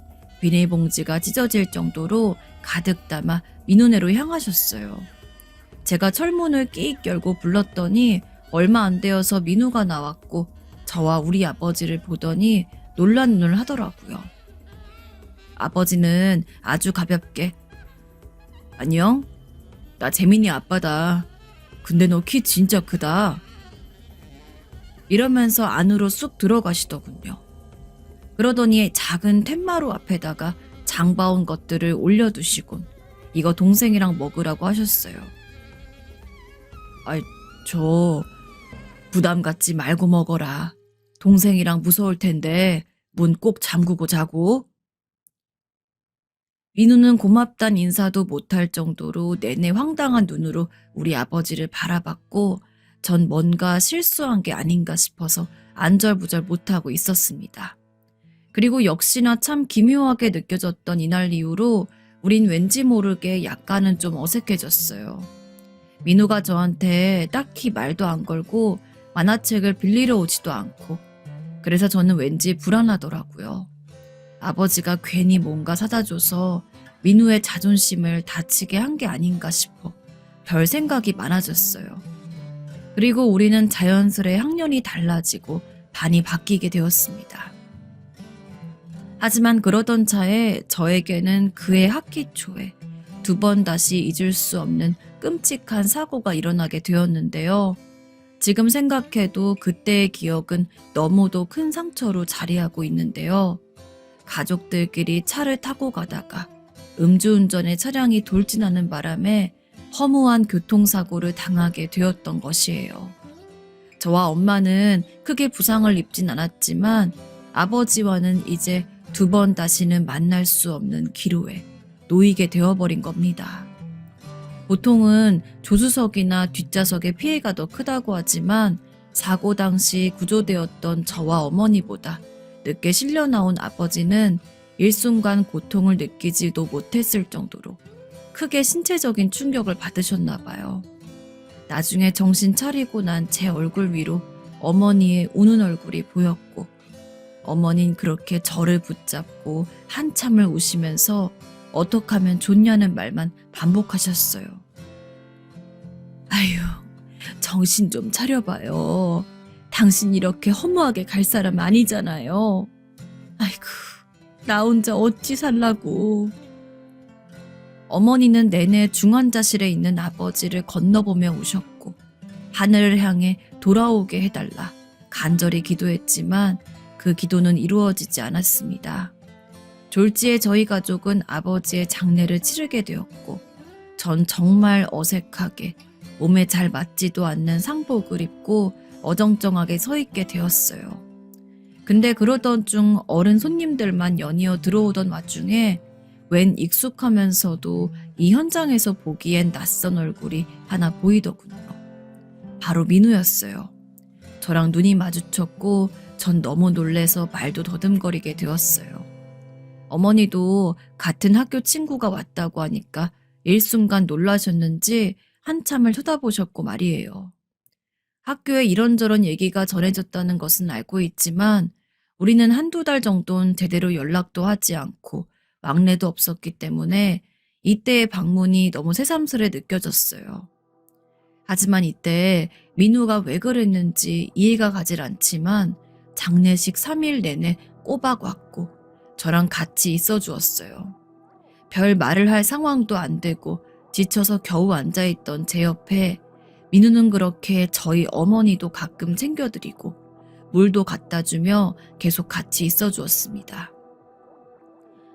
비닐봉지가 찢어질 정도로 가득 담아 민우네로 향하셨어요. 제가 철문을 끼익 열고 불렀더니 얼마 안 되어서 민우가 나왔고 저와 우리 아버지를 보더니 놀란 눈을 하더라고요. 아버지는 아주 가볍게 안녕? 나 재민이 아빠다. 근데 너 키 진짜 크다. 이러면서 안으로 쑥 들어가시더군요. 그러더니 작은 텐마루 앞에다가 장봐온 것들을 올려두시곤 이거 동생이랑 먹으라고 하셨어요. 아이, 저 부담 갖지 말고 먹어라. 동생이랑 무서울 텐데 문 꼭 잠그고 자고. 민우는 고맙단 인사도 못할 정도로 내내 황당한 눈으로 우리 아버지를 바라봤고 전 뭔가 실수한 게 아닌가 싶어서 안절부절 못하고 있었습니다. 그리고 역시나 참 기묘하게 느껴졌던 이날 이후로 우린 왠지 모르게 약간은 좀 어색해졌어요. 민우가 저한테 딱히 말도 안 걸고 만화책을 빌리러 오지도 않고 그래서 저는 왠지 불안하더라고요. 아버지가 괜히 뭔가 사다 줘서 민우의 자존심을 다치게 한 게 아닌가 싶어 별 생각이 많아졌어요. 그리고 우리는 자연스레 학년이 달라지고 반이 바뀌게 되었습니다. 하지만 그러던 차에 저에게는 그해 학기 초에 2번 다시 잊을 수 없는 끔찍한 사고가 일어나게 되었는데요. 지금 생각해도 그때의 기억은 너무도 큰 상처로 자리하고 있는데요. 가족들끼리 차를 타고 가다가 음주운전의 차량이 돌진하는 바람에 허무한 교통사고를 당하게 되었던 것이에요. 저와 엄마는 크게 부상을 입진 않았지만 아버지와는 이제 2번 다시는 만날 수 없는 기로에 놓이게 되어버린 겁니다. 보통은 조수석이나 뒷좌석의 피해가 더 크다고 하지만 사고 당시 구조되었던 저와 어머니보다 늦게 실려 나온 아버지는 일순간 고통을 느끼지도 못했을 정도로 크게 신체적인 충격을 받으셨나 봐요. 나중에 정신 차리고 난 제 얼굴 위로 어머니의 우는 얼굴이 보였고 어머닌 그렇게 저를 붙잡고 한참을 우시면서 어떡하면 좋냐는 말만 반복하셨어요. 아휴, 정신 좀 차려봐요. 당신 이렇게 허무하게 갈 사람 아니잖아요. 아이고, 나 혼자 어찌 살라고. 어머니는 내내 중환자실에 있는 아버지를 건너보며 우셨고 하늘을 향해 돌아오게 해달라 간절히 기도했지만 그 기도는 이루어지지 않았습니다. 졸지에 저희 가족은 아버지의 장례를 치르게 되었고 전 정말 어색하게 몸에 잘 맞지도 않는 상복을 입고 어정쩡하게 서 있게 되었어요. 근데 그러던 중 어른 손님들만 연이어 들어오던 와중에 웬 익숙하면서도 이 현장에서 보기엔 낯선 얼굴이 하나 보이더군요. 바로 민우였어요. 저랑 눈이 마주쳤고 전 너무 놀래서 말도 더듬거리게 되었어요. 어머니도 같은 학교 친구가 왔다고 하니까 일순간 놀라셨는지 한참을 쳐다보셨고 말이에요. 학교에 이런저런 얘기가 전해졌다는 것은 알고 있지만 우리는 1~2달 정도는 제대로 연락도 하지 않고 왕래도 없었기 때문에 이때의 방문이 너무 새삼스레 느껴졌어요. 하지만 이때 민우가 왜 그랬는지 이해가 가질 않지만 장례식 3일 내내 꼬박 왔고 저랑 같이 있어 주었어요. 별 말을 할 상황도 안 되고 지쳐서 겨우 앉아있던 제 옆에 민우는 그렇게 저희 어머니도 가끔 챙겨드리고 물도 갖다 주며 계속 같이 있어 주었습니다.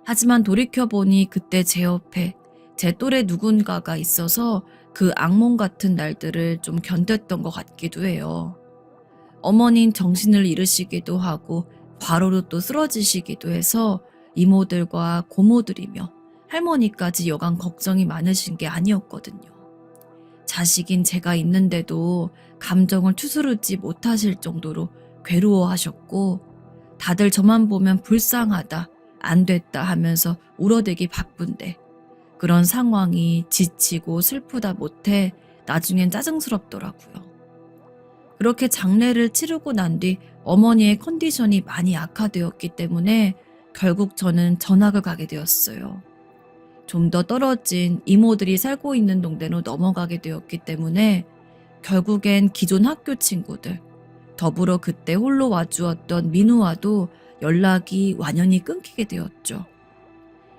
하지만 돌이켜보니 그때 제 옆에 제 또래 누군가가 있어서 그 악몽 같은 날들을 좀 견뎠던 것 같기도 해요. 어머닌 정신을 잃으시기도 하고 과로로 또 쓰러지시기도 해서 이모들과 고모들이며 할머니까지 여간 걱정이 많으신 게 아니었거든요. 자식인 제가 있는데도 감정을 추스르지 못하실 정도로 괴로워하셨고 다들 저만 보면 불쌍하다, 안 됐다 하면서 울어대기 바쁜데 그런 상황이 지치고 슬프다 못해 나중엔 짜증스럽더라고요. 그렇게 장례를 치르고 난 뒤 어머니의 컨디션이 많이 악화되었기 때문에 결국 저는 전학을 가게 되었어요. 좀 더 떨어진 이모들이 살고 있는 동네로 넘어가게 되었기 때문에 결국엔 기존 학교 친구들, 더불어 그때 홀로 와주었던 민우와도 연락이 완연히 끊기게 되었죠.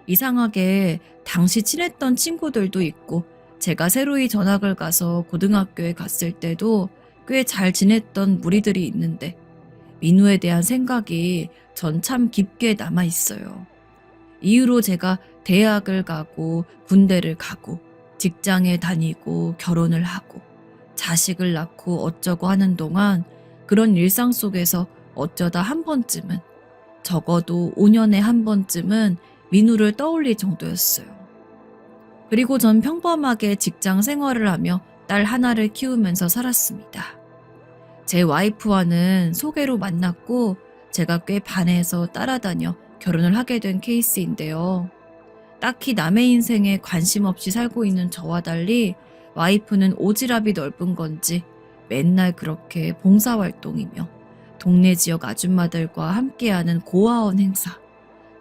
이상하게 당시 친했던 친구들도 있고 제가 새로이 전학을 가서 고등학교에 갔을 때도 꽤 잘 지냈던 무리들이 있는데 민우에 대한 생각이 전 참 깊게 남아 있어요. 이후로 제가 대학을 가고 군대를 가고 직장에 다니고 결혼을 하고 자식을 낳고 어쩌고 하는 동안 그런 일상 속에서 어쩌다 한 번쯤은 적어도 5년에 한 번쯤은 민우를 떠올릴 정도였어요. 그리고 전 평범하게 직장 생활을 하며 딸 하나를 키우면서 살았습니다. 제 와이프와는 소개로 만났고 제가 꽤 반해서 따라다녀 결혼을 하게 된 케이스인데요. 딱히 남의 인생에 관심 없이 살고 있는 저와 달리 와이프는 오지랖이 넓은 건지 맨날 그렇게 봉사활동이며 동네 지역 아줌마들과 함께하는 고아원 행사,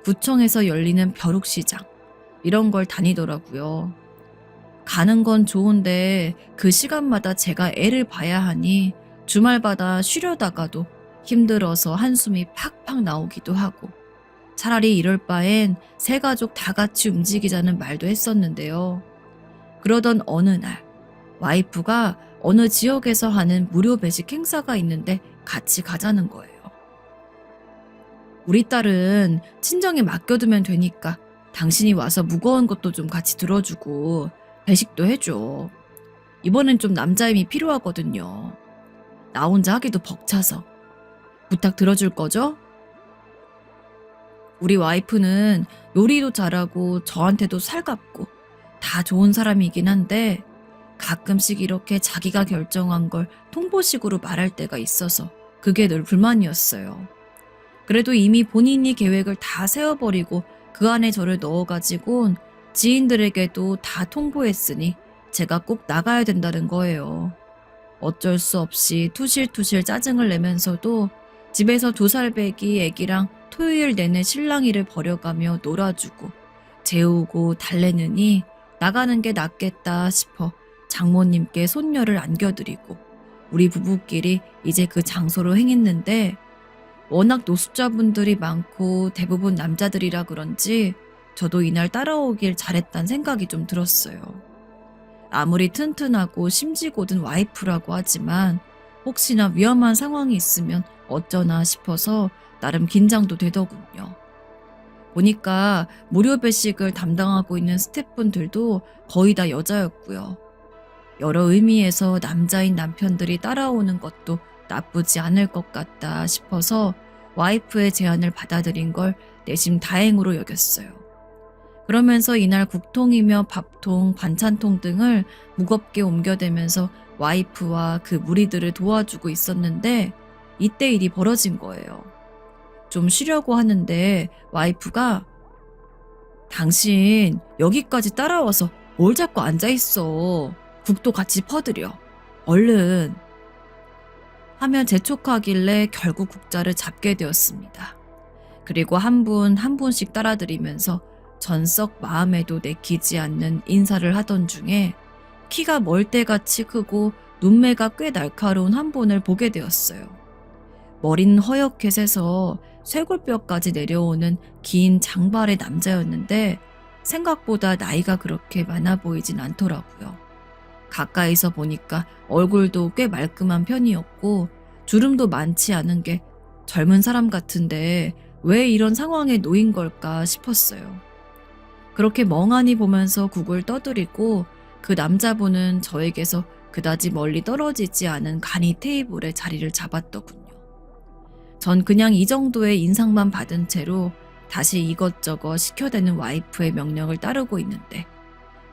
구청에서 열리는 벼룩시장 이런 걸 다니더라고요. 가는 건 좋은데 그 시간마다 제가 애를 봐야 하니 주말마다 쉬려다가도 힘들어서 한숨이 팍팍 나오기도 하고 차라리 이럴 바엔 세 가족 다 같이 움직이자는 말도 했었는데요. 그러던 어느 날 와이프가 어느 지역에서 하는 무료 배식 행사가 있는데 같이 가자는 거예요. 우리 딸은 친정에 맡겨두면 되니까 당신이 와서 무거운 것도 좀 같이 들어주고 배식도 해줘. 이번엔 좀 남자 힘이 필요하거든요. 나 혼자 하기도 벅차서. 부탁 들어줄 거죠? 우리 와이프는 요리도 잘하고 저한테도 살갑고 다 좋은 사람이긴 한데 가끔씩 이렇게 자기가 결정한 걸 통보식으로 말할 때가 있어서 그게 늘 불만이었어요. 그래도 이미 본인이 계획을 다 세워버리고 그 안에 저를 넣어가지곤 지인들에게도 다 통보했으니 제가 꼭 나가야 된다는 거예요. 어쩔 수 없이 투실투실 짜증을 내면서도 집에서 2살배기 애기랑 토요일 내내 실랑이를 벌여가며 놀아주고 재우고 달래느니 나가는 게 낫겠다 싶어 장모님께 손녀를 안겨드리고 우리 부부끼리 이제 그 장소로 행했는데 워낙 노숙자분들이 많고 대부분 남자들이라 그런지 저도 이날 따라오길 잘했단 생각이 좀 들었어요. 아무리 튼튼하고 심지고든 와이프라고 하지만 혹시나 위험한 상황이 있으면 어쩌나 싶어서 나름 긴장도 되더군요. 보니까 무료 배식을 담당하고 있는 스태프분들도 거의 다 여자였고요. 여러 의미에서 남자인 남편들이 따라오는 것도 나쁘지 않을 것 같다 싶어서 와이프의 제안을 받아들인 걸 내심 다행으로 여겼어요. 그러면서 이날 국통이며 밥통, 반찬통 등을 무겁게 옮겨대면서 와이프와 그 무리들을 도와주고 있었는데 이때 일이 벌어진 거예요. 좀 쉬려고 하는데 와이프가 당신 여기까지 따라와서 뭘 자꾸 앉아있어. 국도 같이 퍼드려. 얼른. 하며 재촉하길래 결국 국자를 잡게 되었습니다. 그리고 한 분 한 분씩 따라드리면서 전썩 마음에도 내키지 않는 인사를 하던 중에 키가 멀대같이 크고 눈매가 꽤 날카로운 한 분을 보게 되었어요. 머리는 허옇게 새서 쇄골뼈까지 내려오는 긴 장발의 남자였는데 생각보다 나이가 그렇게 많아 보이진 않더라고요. 가까이서 보니까 얼굴도 꽤 말끔한 편이었고 주름도 많지 않은 게 젊은 사람 같은데 왜 이런 상황에 놓인 걸까 싶었어요. 그렇게 멍하니 보면서 국을 떠들이고 그 남자분은 저에게서 그다지 멀리 떨어지지 않은 간이 테이블에 자리를 잡았더군요. 전 그냥 이 정도의 인상만 받은 채로 다시 이것저것 시켜대는 와이프의 명령을 따르고 있는데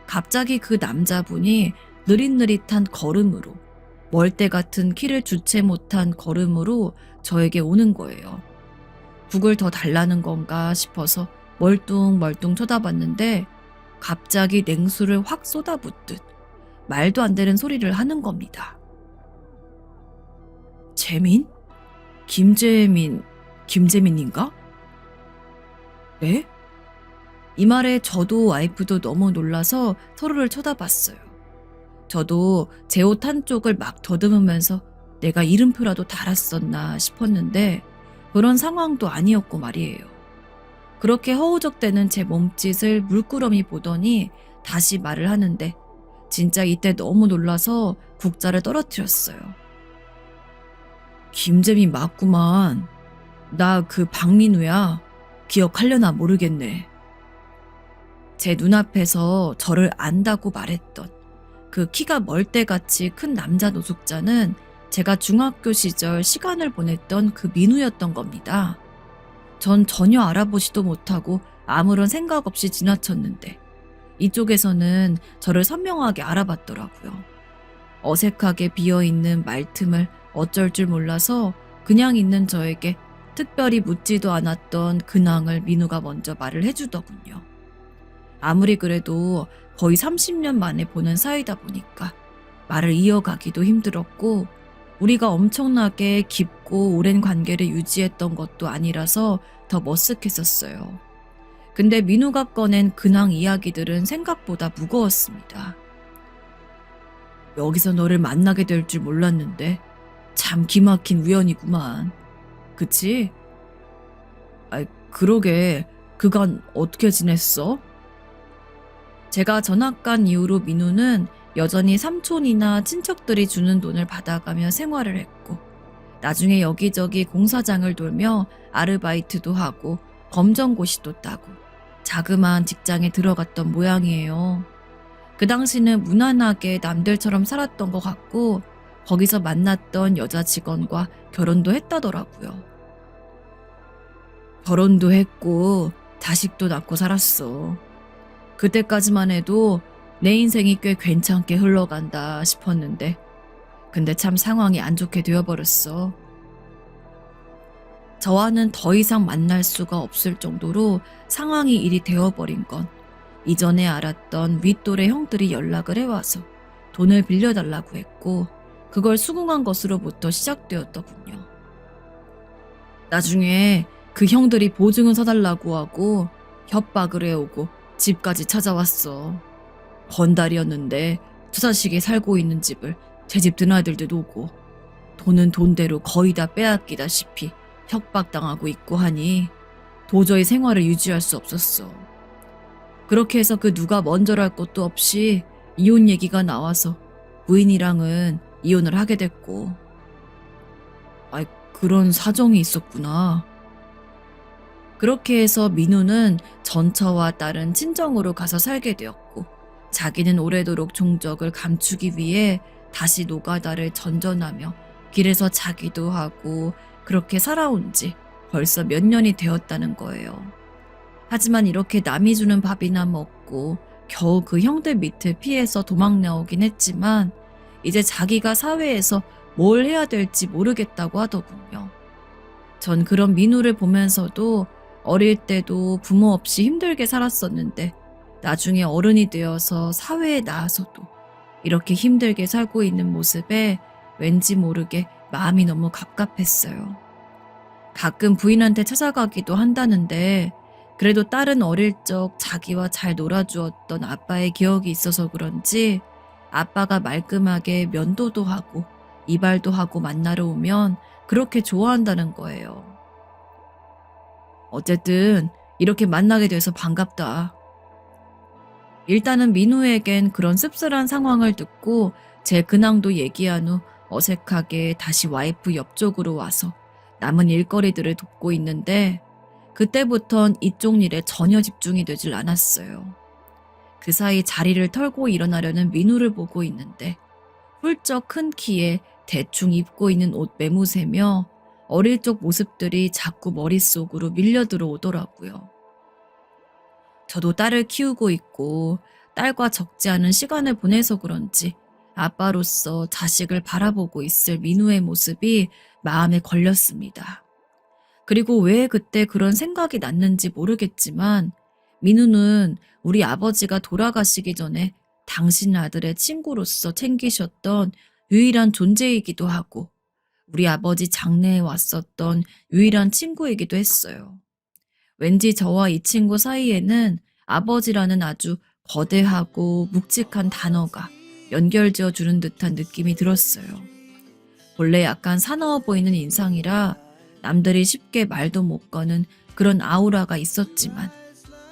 갑자기 그 남자분이 느릿느릿한 걸음으로 멀대 같은 키를 주체 못한 걸음으로 저에게 오는 거예요. 국을 더 달라는 건가 싶어서 멀뚱멀뚱 쳐다봤는데 갑자기 냉수를 확 쏟아붓듯 말도 안 되는 소리를 하는 겁니다. 재민? 김재민인가? 네? 이 말에 저도 와이프도 너무 놀라서 서로를 쳐다봤어요. 저도 제 옷 한쪽을 막 더듬으면서 내가 이름표라도 달았었나 싶었는데 그런 상황도 아니었고 말이에요. 그렇게 허우적대는 제 몸짓을 물끄러미 보더니 다시 말을 하는데 진짜 이때 너무 놀라서 국자를 떨어뜨렸어요. 김재민 맞구만. 나 그 박민우야. 기억하려나 모르겠네. 제 눈앞에서 저를 안다고 말했던 그 키가 멀대같이 큰 남자 노숙자는 제가 중학교 시절 시간을 보냈던 그 민우였던 겁니다. 전 전혀 알아보지도 못하고 아무런 생각 없이 지나쳤는데 이쪽에서는 저를 선명하게 알아봤더라고요. 어색하게 비어있는 말틈을 어쩔 줄 몰라서 그냥 있는 저에게 특별히 묻지도 않았던 근황을 민우가 먼저 말을 해주더군요. 아무리 그래도 거의 30년 만에 보는 사이다 보니까 말을 이어가기도 힘들었고 우리가 엄청나게 깊고 오랜 관계를 유지했던 것도 아니라서 더 머쓱했었어요. 근데 민우가 꺼낸 근황 이야기들은 생각보다 무거웠습니다. 여기서 너를 만나게 될 줄 몰랐는데 참 기막힌 우연이구만. 그치? 아이, 그러게. 그간 어떻게 지냈어? 제가 전학 간 이후로 민우는 여전히 삼촌이나 친척들이 주는 돈을 받아가며 생활을 했고, 나중에 여기저기 공사장을 돌며 아르바이트도 하고 검정고시도 따고 자그마한 직장에 들어갔던 모양이에요. 그 당시는 무난하게 남들처럼 살았던 것 같고 거기서 만났던 여자 직원과 결혼도 했다더라고요. 결혼도 했고 자식도 낳고 살았어. 그때까지만 해도 내 인생이 꽤 괜찮게 흘러간다 싶었는데 근데 참 상황이 안 좋게 되어버렸어. 저와는 더 이상 만날 수가 없을 정도로 상황이 일이 되어버린 건 이전에 알았던 윗돌의 형들이 연락을 해와서 돈을 빌려달라고 했고 그걸 수긍한 것으로부터 시작되었더군요. 나중에 그 형들이 보증을 서달라고 하고 협박을 해오고 집까지 찾아왔어. 건달이었는데 투자식에 살고 있는 집을 제 집 드나들듯 오고 돈은 돈대로 거의 다 빼앗기다시피 협박당하고 있고 하니 도저히 생활을 유지할 수 없었어. 그렇게 해서 그 누가 먼저랄 것도 없이 이혼 얘기가 나와서 부인이랑은 이혼을 하게 됐고. 아이, 그런 사정이 있었구나. 그렇게 해서 민우는 전처와 딸은 친정으로 가서 살게 되었고 자기는 오래도록 종적을 감추기 위해 다시 노가다를 전전하며 길에서 자기도 하고 그렇게 살아온 지 벌써 몇 년이 되었다는 거예요. 하지만 이렇게 남이 주는 밥이나 먹고 겨우 그 형들 밑을 피해서 도망 나오긴 했지만 이제 자기가 사회에서 뭘 해야 될지 모르겠다고 하더군요. 전 그런 민우를 보면서도 어릴 때도 부모 없이 힘들게 살았었는데 나중에 어른이 되어서 사회에 나와서도 이렇게 힘들게 살고 있는 모습에 왠지 모르게 마음이 너무 갑갑했어요. 가끔 부인한테 찾아가기도 한다는데 그래도 딸은 어릴 적 자기와 잘 놀아주었던 아빠의 기억이 있어서 그런지 아빠가 말끔하게 면도도 하고 이발도 하고 만나러 오면 그렇게 좋아한다는 거예요. 어쨌든 이렇게 만나게 돼서 반갑다. 일단은 민우에겐 그런 씁쓸한 상황을 듣고 제 근황도 얘기한 후 어색하게 다시 와이프 옆쪽으로 와서 남은 일거리들을 돕고 있는데 그때부턴 이쪽 일에 전혀 집중이 되질 않았어요. 그 사이 자리를 털고 일어나려는 민우를 보고 있는데 훌쩍 큰 키에 대충 입고 있는 옷 매무새며 어릴 적 모습들이 자꾸 머릿속으로 밀려 들어오더라고요. 저도 딸을 키우고 있고 딸과 적지 않은 시간을 보내서 그런지 아빠로서 자식을 바라보고 있을 민우의 모습이 마음에 걸렸습니다. 그리고 왜 그때 그런 생각이 났는지 모르겠지만 민우는 우리 아버지가 돌아가시기 전에 당신 아들의 친구로서 챙기셨던 유일한 존재이기도 하고 우리 아버지 장례에 왔었던 유일한 친구이기도 했어요. 왠지 저와 이 친구 사이에는 아버지라는 아주 거대하고 묵직한 단어가 연결지어 주는 듯한 느낌이 들었어요. 본래 약간 사나워 보이는 인상이라 남들이 쉽게 말도 못 거는 그런 아우라가 있었지만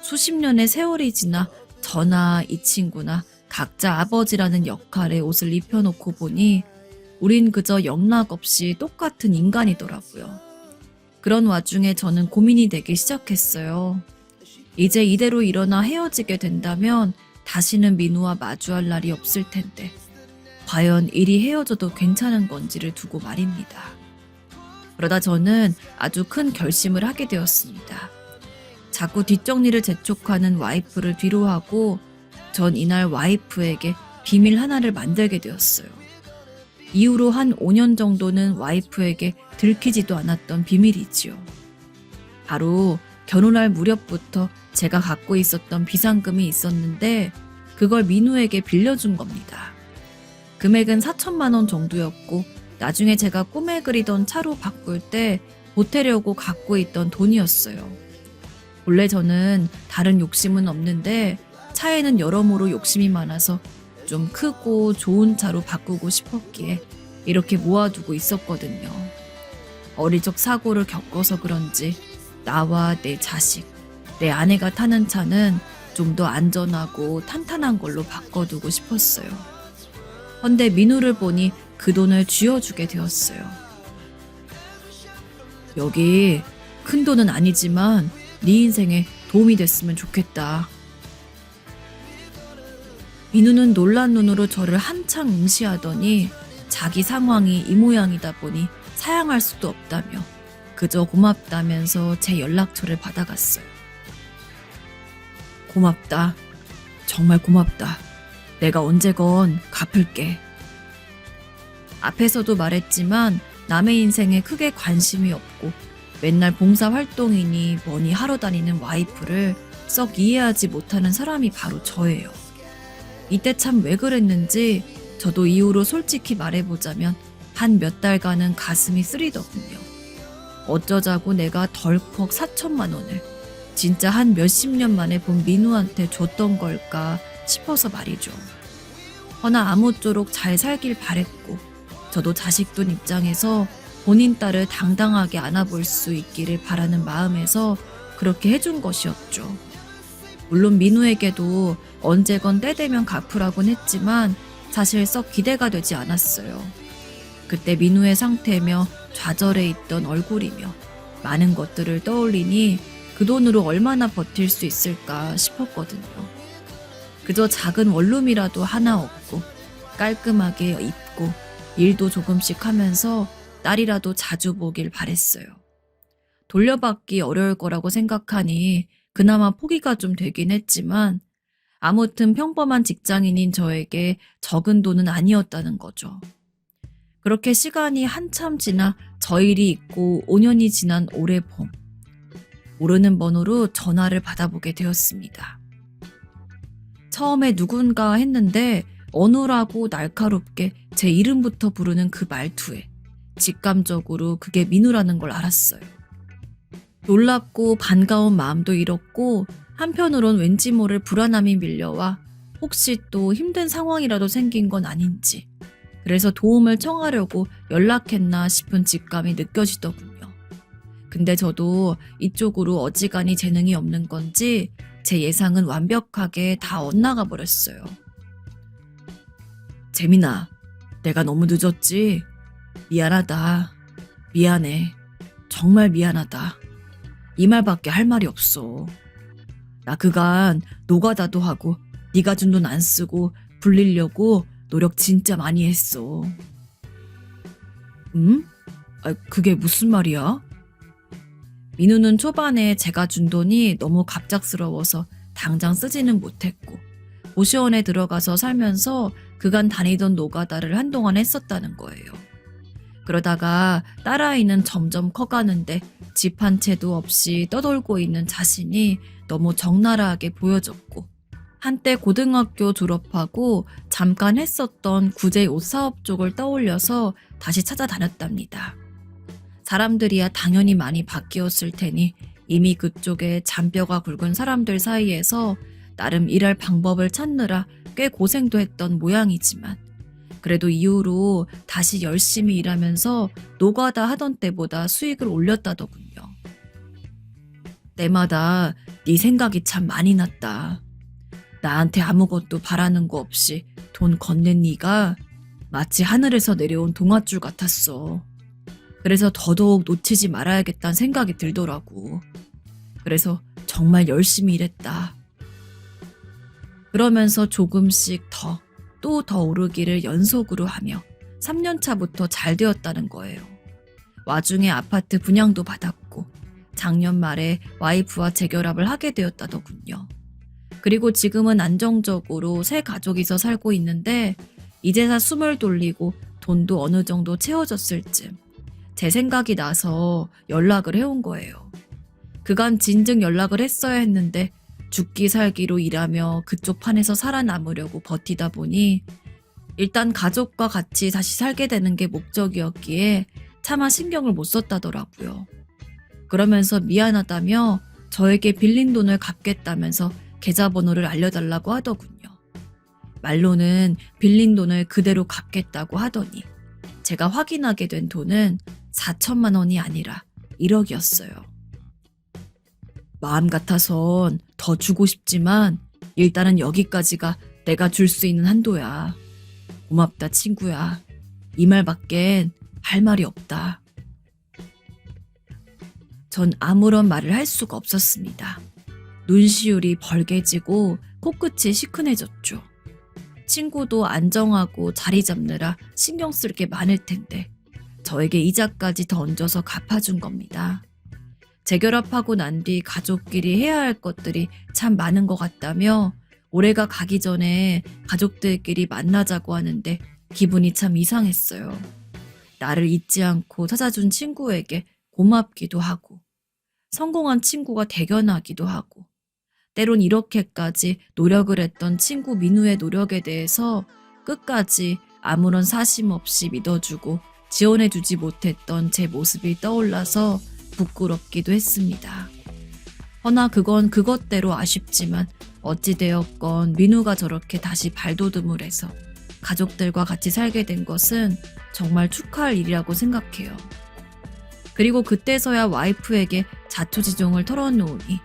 수십 년의 세월이 지나 저나 이 친구나 각자 아버지라는 역할의 옷을 입혀놓고 보니 우린 그저 영락없이 똑같은 인간이더라고요. 그런 와중에 저는 고민이 되기 시작했어요. 이제 이대로 일어나 헤어지게 된다면 다시는 민우와 마주할 날이 없을 텐데 과연 이리 헤어져도 괜찮은 건지를 두고 말입니다. 그러다 저는 아주 큰 결심을 하게 되었습니다. 자꾸 뒷정리를 재촉하는 와이프를 뒤로하고 전 이날 와이프에게 비밀 하나를 만들게 되었어요. 이후로 한 5년 정도는 와이프에게 들키지도 않았던 비밀이지요. 바로 결혼할 무렵부터 제가 갖고 있었던 비상금이 있었는데 그걸 민우에게 빌려준 겁니다. 금액은 4천만 원 정도였고 나중에 제가 꿈에 그리던 차로 바꿀 때 보태려고 갖고 있던 돈이었어요. 본래 저는 다른 욕심은 없는데 차에는 여러모로 욕심이 많아서 좀 크고 좋은 차로 바꾸고 싶었기에 이렇게 모아두고 있었거든요. 어릴 적 사고를 겪어서 그런지 나와 내 자식, 내 아내가 타는 차는 좀 더 안전하고 탄탄한 걸로 바꿔두고 싶었어요. 헌데 민우를 보니 그 돈을 쥐어주게 되었어요. 여기 큰 돈은 아니지만 네 인생에 도움이 됐으면 좋겠다. 민우는 놀란 눈으로 저를 한창 응시하더니 자기 상황이 이 모양이다 보니 사양할 수도 없다며 그저 고맙다면서 제 연락처를 받아갔어요. 고맙다. 정말 고맙다. 내가 언제건 갚을게. 앞에서도 말했지만 남의 인생에 크게 관심이 없고 맨날 봉사활동이니 뭐니 하러 다니는 와이프를 썩 이해하지 못하는 사람이 바로 저예요. 이때 참 왜 그랬는지 저도 이후로 솔직히 말해보자면 한 몇 달간은 가슴이 쓰리더군요. 어쩌자고 내가 덜컥 4천만 원을 진짜 한 몇십 년 만에 본 민우한테 줬던 걸까 싶어서 말이죠. 허나 아무쪼록 잘 살길 바랬고 저도 자식둔 입장에서 본인 딸을 당당하게 안아볼 수 있기를 바라는 마음에서 그렇게 해준 것이었죠. 물론 민우에게도 언제건 때 되면 갚으라곤 했지만 사실 썩 기대가 되지 않았어요. 그때 민우의 상태며 좌절해 있던 얼굴이며 많은 것들을 떠올리니 그 돈으로 얼마나 버틸 수 있을까 싶었거든요. 그저 작은 원룸이라도 하나 얻고 깔끔하게 입고 일도 조금씩 하면서 딸이라도 자주 보길 바랬어요. 돌려받기 어려울 거라고 생각하니 그나마 포기가 좀 되긴 했지만 아무튼 평범한 직장인인 저에게 적은 돈은 아니었다는 거죠. 그렇게 시간이 한참 지나 저일이 있고 5년이 지난 올해 봄, 모르는 번호로 전화를 받아보게 되었습니다. 처음에 누군가 했는데 어눌하고 날카롭게 제 이름부터 부르는 그 말투에 직감적으로 그게 민우라는 걸 알았어요. 놀랍고 반가운 마음도 잃었고 한편으론 왠지 모를 불안함이 밀려와 혹시 또 힘든 상황이라도 생긴 건 아닌지 그래서 도움을 청하려고 연락했나 싶은 직감이 느껴지더군요. 근데 저도 이쪽으로 어지간히 재능이 없는 건지 제 예상은 완벽하게 다 엇나가 버렸어요. 재민아, 내가 너무 늦었지? 미안하다. 미안해. 정말 미안하다. 이 말밖에 할 말이 없어. 나 그간 노가다도 하고 네가 준 돈 안 쓰고 불리려고 노력 진짜 많이 했어. 응? 그게 무슨 말이야? 민우는 초반에 제가 준 돈이 너무 갑작스러워서 당장 쓰지는 못했고 고시원에 들어가서 살면서 그간 다니던 노가다를 한동안 했었다는 거예요. 그러다가 딸아이는 점점 커가는데 집 한 채도 없이 떠돌고 있는 자신이 너무 적나라하게 보여졌고 한때 고등학교 졸업하고 잠깐 했었던 구제 옷 사업 쪽을 떠올려서 다시 찾아다녔답니다. 사람들이야 당연히 많이 바뀌었을 테니 이미 그쪽에 잔뼈가 굵은 사람들 사이에서 나름 일할 방법을 찾느라 꽤 고생도 했던 모양이지만 그래도 이후로 다시 열심히 일하면서 노가다 하던 때보다 수익을 올렸다더군요. 때마다 네 생각이 참 많이 났다. 나한테 아무것도 바라는 거 없이 돈 건넨 네가 마치 하늘에서 내려온 동아줄 같았어. 그래서 더더욱 놓치지 말아야겠다는 생각이 들더라고. 그래서 정말 열심히 일했다. 그러면서 조금씩 또 더 오르기를 연속으로 하며 3년 차부터 잘 되었다는 거예요. 와중에 아파트 분양도 받았고 작년 말에 와이프와 재결합을 하게 되었다더군요. 그리고 지금은 안정적으로 새 가족이서 살고 있는데 이제야 숨을 돌리고 돈도 어느 정도 채워졌을 쯤 제 생각이 나서 연락을 해온 거예요. 그간 진즉 연락을 했어야 했는데 죽기 살기로 일하며 그쪽 판에서 살아남으려고 버티다 보니 일단 가족과 같이 다시 살게 되는 게 목적이었기에 차마 신경을 못 썼다더라고요. 그러면서 미안하다며 저에게 빌린 돈을 갚겠다면서 계좌번호를 알려달라고 하더군요. 말로는 빌린 돈을 그대로 갚겠다고 하더니 제가 확인하게 된 돈은 4천만 원이 아니라 1억이었어요. 마음 같아선 더 주고 싶지만 일단은 여기까지가 내가 줄 수 있는 한도야. 고맙다 친구야. 이 말밖엔 할 말이 없다. 전 아무런 말을 할 수가 없었습니다. 눈시울이 벌개지고 코끝이 시큰해졌죠. 친구도 안정하고 자리 잡느라 신경 쓸 게 많을 텐데 저에게 이자까지 더 얹어서 갚아준 겁니다. 재결합하고 난 뒤 가족끼리 해야 할 것들이 참 많은 것 같다며 올해가 가기 전에 가족들끼리 만나자고 하는데 기분이 참 이상했어요. 나를 잊지 않고 찾아준 친구에게 고맙기도 하고 성공한 친구가 대견하기도 하고 때론 이렇게까지 노력을 했던 친구 민우의 노력에 대해서 끝까지 아무런 사심 없이 믿어주고 지원해주지 못했던 제 모습이 떠올라서 부끄럽기도 했습니다. 허나 그건 그것대로 아쉽지만 어찌되었건 민우가 저렇게 다시 발돋움을 해서 가족들과 같이 살게 된 것은 정말 축하할 일이라고 생각해요. 그리고 그때서야 와이프에게 자초지종을 털어놓으니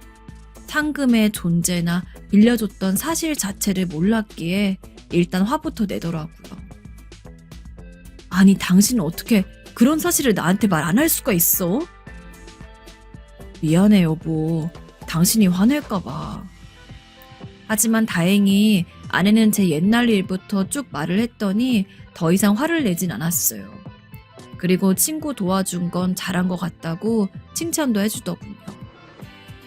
상금의 존재나 빌려줬던 사실 자체를 몰랐기에 일단 화부터 내더라고요. 아니 당신은 어떻게 그런 사실을 나한테 말 안 할 수가 있어? 미안해 여보. 당신이 화낼까봐. 하지만 다행히 아내는 제 옛날 일부터 쭉 말을 했더니 더 이상 화를 내진 않았어요. 그리고 친구 도와준 건 잘한 것 같다고 칭찬도 해주더군요.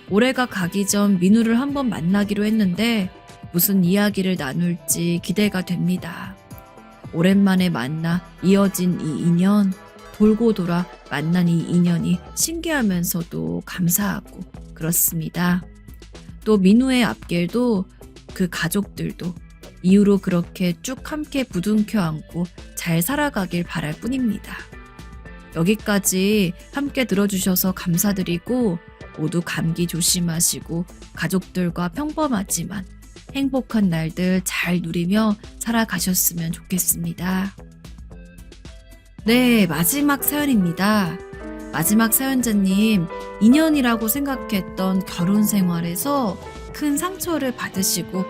올해가 가기 전 민우를 한번 만나기로 했는데 무슨 이야기를 나눌지 기대가 됩니다. 오랜만에 만나 이어진 이 인연, 돌고 돌아 만난 이 인연이 신기하면서도 감사하고 그렇습니다. 또 민우의 앞길도 그 가족들도 이후로 그렇게 쭉 함께 부둥켜 안고 잘 살아가길 바랄 뿐입니다. 여기까지 함께 들어주셔서 감사드리고 모두 감기 조심하시고 가족들과 평범하지만 행복한 날들 잘 누리며 살아가셨으면 좋겠습니다. 네, 마지막 사연입니다. 마지막 사연자님, 2년이라고 생각했던 결혼 생활에서 큰 상처를 받으시고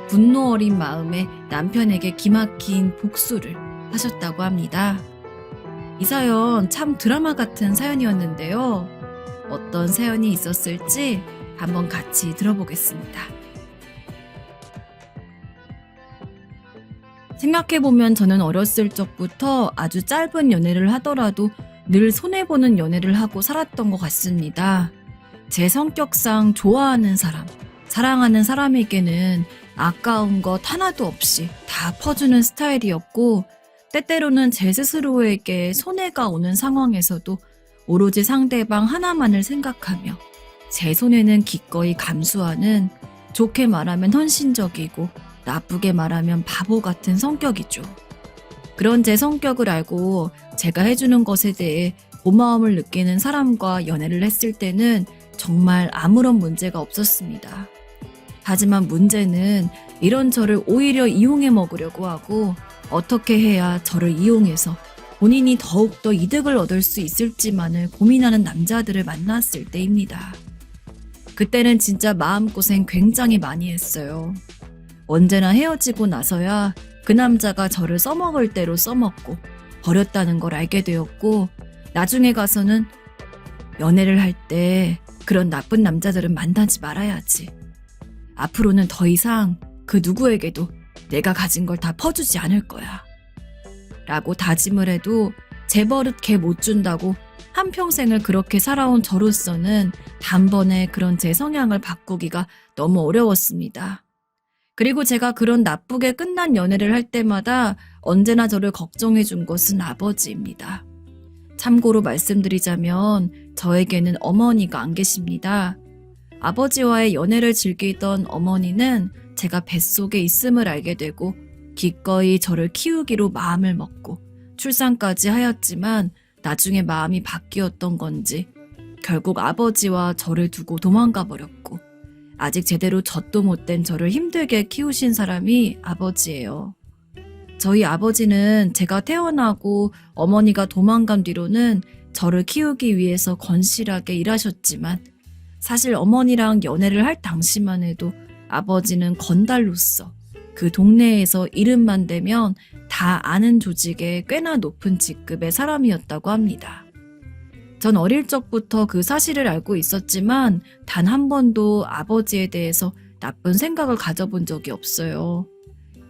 분노 어린 마음에 남편에게 기막힌 복수를 하셨다고 합니다. 이 사연 참 드라마 같은 사연이었는데요. 어떤 사연이 있었을지 한번 같이 들어보겠습니다. 생각해보면 저는 어렸을 적부터 아주 짧은 연애를 하더라도 늘 손해보는 연애를 하고 살았던 것 같습니다. 제 성격상 좋아하는 사람, 사랑하는 사람에게는 아까운 것 하나도 없이 다 퍼주는 스타일이었고 때때로는 제 스스로에게 손해가 오는 상황에서도 오로지 상대방 하나만을 생각하며 제 손해는 기꺼이 감수하는 좋게 말하면 헌신적이고 나쁘게 말하면 바보 같은 성격이죠. 그런 제 성격을 알고 제가 해주는 것에 대해 고마움을 느끼는 사람과 연애를 했을 때는 정말 아무런 문제가 없었습니다. 하지만 문제는 이런 저를 오히려 이용해 먹으려고 하고 어떻게 해야 저를 이용해서 본인이 더욱더 이득을 얻을 수 있을지만을 고민하는 남자들을 만났을 때입니다. 그때는 진짜 마음고생 굉장히 많이 했어요. 언제나 헤어지고 나서야 그 남자가 저를 써먹을 대로 써먹고 버렸다는 걸 알게 되었고 나중에 가서는 연애를 할 때 그런 나쁜 남자들은 만나지 말아야지. 앞으로는 더 이상 그 누구에게도 내가 가진 걸 다 퍼주지 않을 거야. 라고 다짐을 해도 제 버릇 걔 못 준다고 한평생을 그렇게 살아온 저로서는 단번에 그런 제 성향을 바꾸기가 너무 어려웠습니다. 그리고 제가 그런 나쁘게 끝난 연애를 할 때마다 언제나 저를 걱정해 준 것은 아버지입니다. 참고로 말씀드리자면 저에게는 어머니가 안 계십니다. 아버지와의 연애를 즐기던 어머니는 제가 뱃속에 있음을 알게 되고 기꺼이 저를 키우기로 마음을 먹고 출산까지 하였지만 나중에 마음이 바뀌었던 건지 결국 아버지와 저를 두고 도망가 버렸고 아직 제대로 젖도 못 된 저를 힘들게 키우신 사람이 아버지예요. 저희 아버지는 제가 태어나고 어머니가 도망간 뒤로는 저를 키우기 위해서 건실하게 일하셨지만 사실 어머니랑 연애를 할 당시만 해도 아버지는 건달로서 그 동네에서 이름만 대면 다 아는 조직의 꽤나 높은 직급의 사람이었다고 합니다. 전 어릴 적부터 그 사실을 알고 있었지만 단 한 번도 아버지에 대해서 나쁜 생각을 가져본 적이 없어요.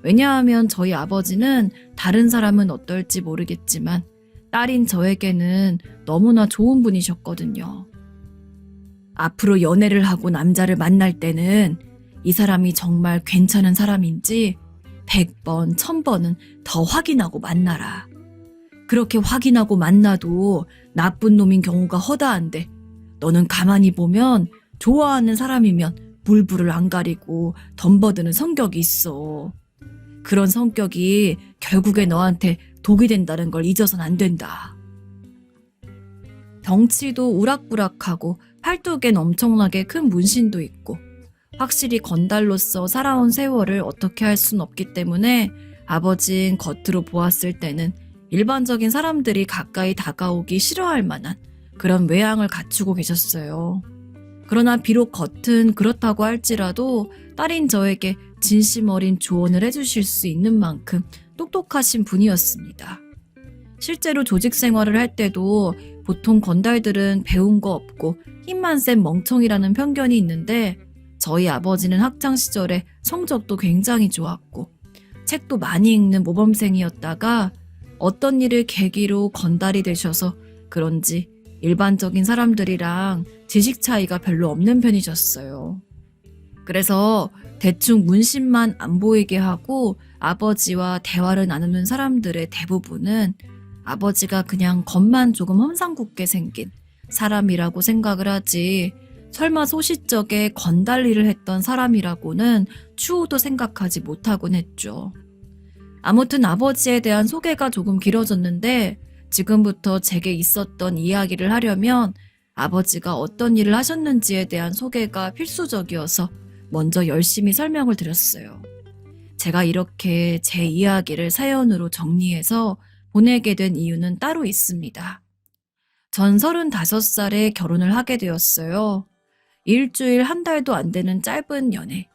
왜냐하면 저희 아버지는 다른 사람은 어떨지 모르겠지만 딸인 저에게는 너무나 좋은 분이셨거든요. 앞으로 연애를 하고 남자를 만날 때는 이 사람이 정말 괜찮은 사람인지 100번, 1000번은 더 확인하고 만나라. 그렇게 확인하고 만나도 나쁜 놈인 경우가 허다한데 너는 가만히 보면 좋아하는 사람이면 물불을 안 가리고 덤버드는 성격이 있어. 그런 성격이 결국에 너한테 독이 된다는 걸 잊어선 안 된다. 덩치도 우락부락하고 팔뚝엔 엄청나게 큰 문신도 있고 확실히 건달로서 살아온 세월을 어떻게 할 순 없기 때문에 아버진 겉으로 보았을 때는 일반적인 사람들이 가까이 다가오기 싫어할 만한 그런 외양을 갖추고 계셨어요. 그러나 비록 겉은 그렇다고 할지라도 딸인 저에게 진심 어린 조언을 해주실 수 있는 만큼 똑똑하신 분이었습니다. 실제로 조직 생활을 할 때도 보통 건달들은 배운 거 없고 힘만 센 멍청이라는 편견이 있는데 저희 아버지는 학창시절에 성적도 굉장히 좋았고 책도 많이 읽는 모범생이었다가 어떤 일을 계기로 건달이 되셔서 그런지 일반적인 사람들이랑 지식 차이가 별로 없는 편이셨어요. 그래서 대충 문신만 안 보이게 하고 아버지와 대화를 나누는 사람들의 대부분은 아버지가 그냥 겉만 조금 험상궂게 생긴 사람이라고 생각을 하지 설마 소시적에 건달일을 했던 사람이라고는 추호도 생각하지 못하곤 했죠. 아무튼 아버지에 대한 소개가 조금 길어졌는데 지금부터 제게 있었던 이야기를 하려면 아버지가 어떤 일을 하셨는지에 대한 소개가 필수적이어서 먼저 열심히 설명을 드렸어요. 제가 이렇게 제 이야기를 사연으로 정리해서 보내게 된 이유는 따로 있습니다. 전 35살에 결혼을 하게 되었어요. 일주일 한 달도 안 되는 짧은 연애,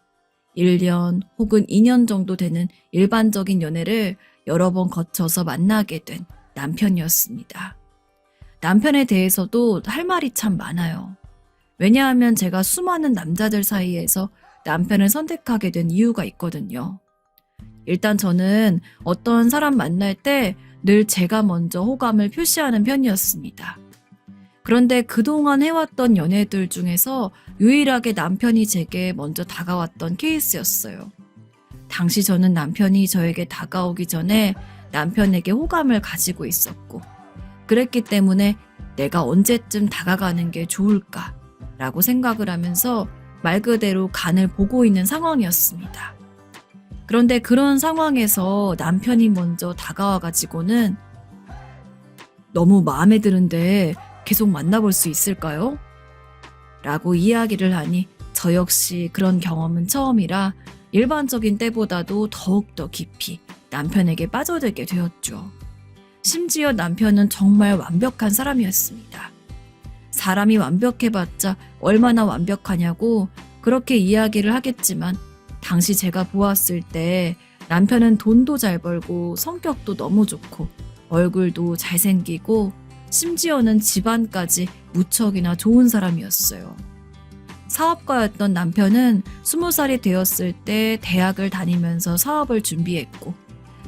1년 혹은 2년 정도 되는 일반적인 연애를 여러 번 거쳐서 만나게 된 남편이었습니다. 남편에 대해서도 할 말이 참 많아요. 왜냐하면 제가 수많은 남자들 사이에서 남편을 선택하게 된 이유가 있거든요. 일단 저는 어떤 사람 만날 때 늘 제가 먼저 호감을 표시하는 편이었습니다. 그런데 그동안 해왔던 연애들 중에서 유일하게 남편이 제게 먼저 다가왔던 케이스였어요. 당시 저는 남편이 저에게 다가오기 전에 남편에게 호감을 가지고 있었고 그랬기 때문에 내가 언제쯤 다가가는 게 좋을까라고 생각을 하면서 말 그대로 간을 보고 있는 상황이었습니다. 그런데 그런 상황에서 남편이 먼저 다가와가지고는 너무 마음에 드는데 계속 만나볼 수 있을까요? 라고 이야기를 하니 저 역시 그런 경험은 처음이라 일반적인 때보다도 더욱더 깊이 남편에게 빠져들게 되었죠. 심지어 남편은 정말 완벽한 사람이었습니다. 사람이 완벽해봤자 얼마나 완벽하냐고 그렇게 이야기를 하겠지만 당시 제가 보았을 때 남편은 돈도 잘 벌고 성격도 너무 좋고 얼굴도 잘생기고 심지어는 집안까지 무척이나 좋은 사람이었어요. 사업가였던 남편은 20살이 되었을 때 대학을 다니면서 사업을 준비했고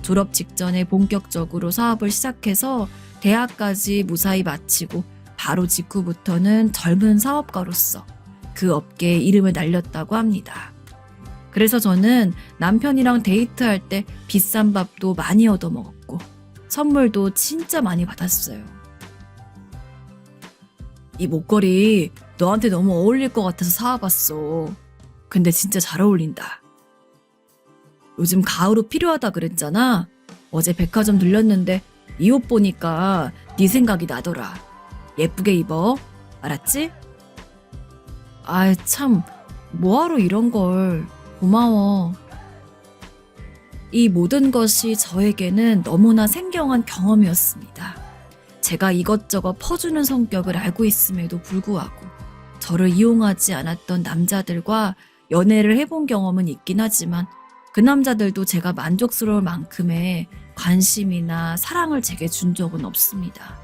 졸업 직전에 본격적으로 사업을 시작해서 대학까지 무사히 마치고 바로 직후부터는 젊은 사업가로서 그 업계에 이름을 날렸다고 합니다. 그래서 저는 남편이랑 데이트할 때 비싼 밥도 많이 얻어먹었고 선물도 진짜 많이 받았어요. 이 목걸이 너한테 너무 어울릴 것 같아서 사와봤어. 근데 진짜 잘 어울린다. 요즘 가을옷 필요하다 그랬잖아. 어제 백화점 들렸는데 이 옷 보니까 네 생각이 나더라. 예쁘게 입어. 알았지? 아이 참 뭐하러 이런 걸. 고마워. 이 모든 것이 저에게는 너무나 생경한 경험이었습니다. 제가 이것저것 퍼주는 성격을 알고 있음에도 불구하고 저를 이용하지 않았던 남자들과 연애를 해본 경험은 있긴 하지만 그 남자들도 제가 만족스러울 만큼의 관심이나 사랑을 제게 준 적은 없습니다.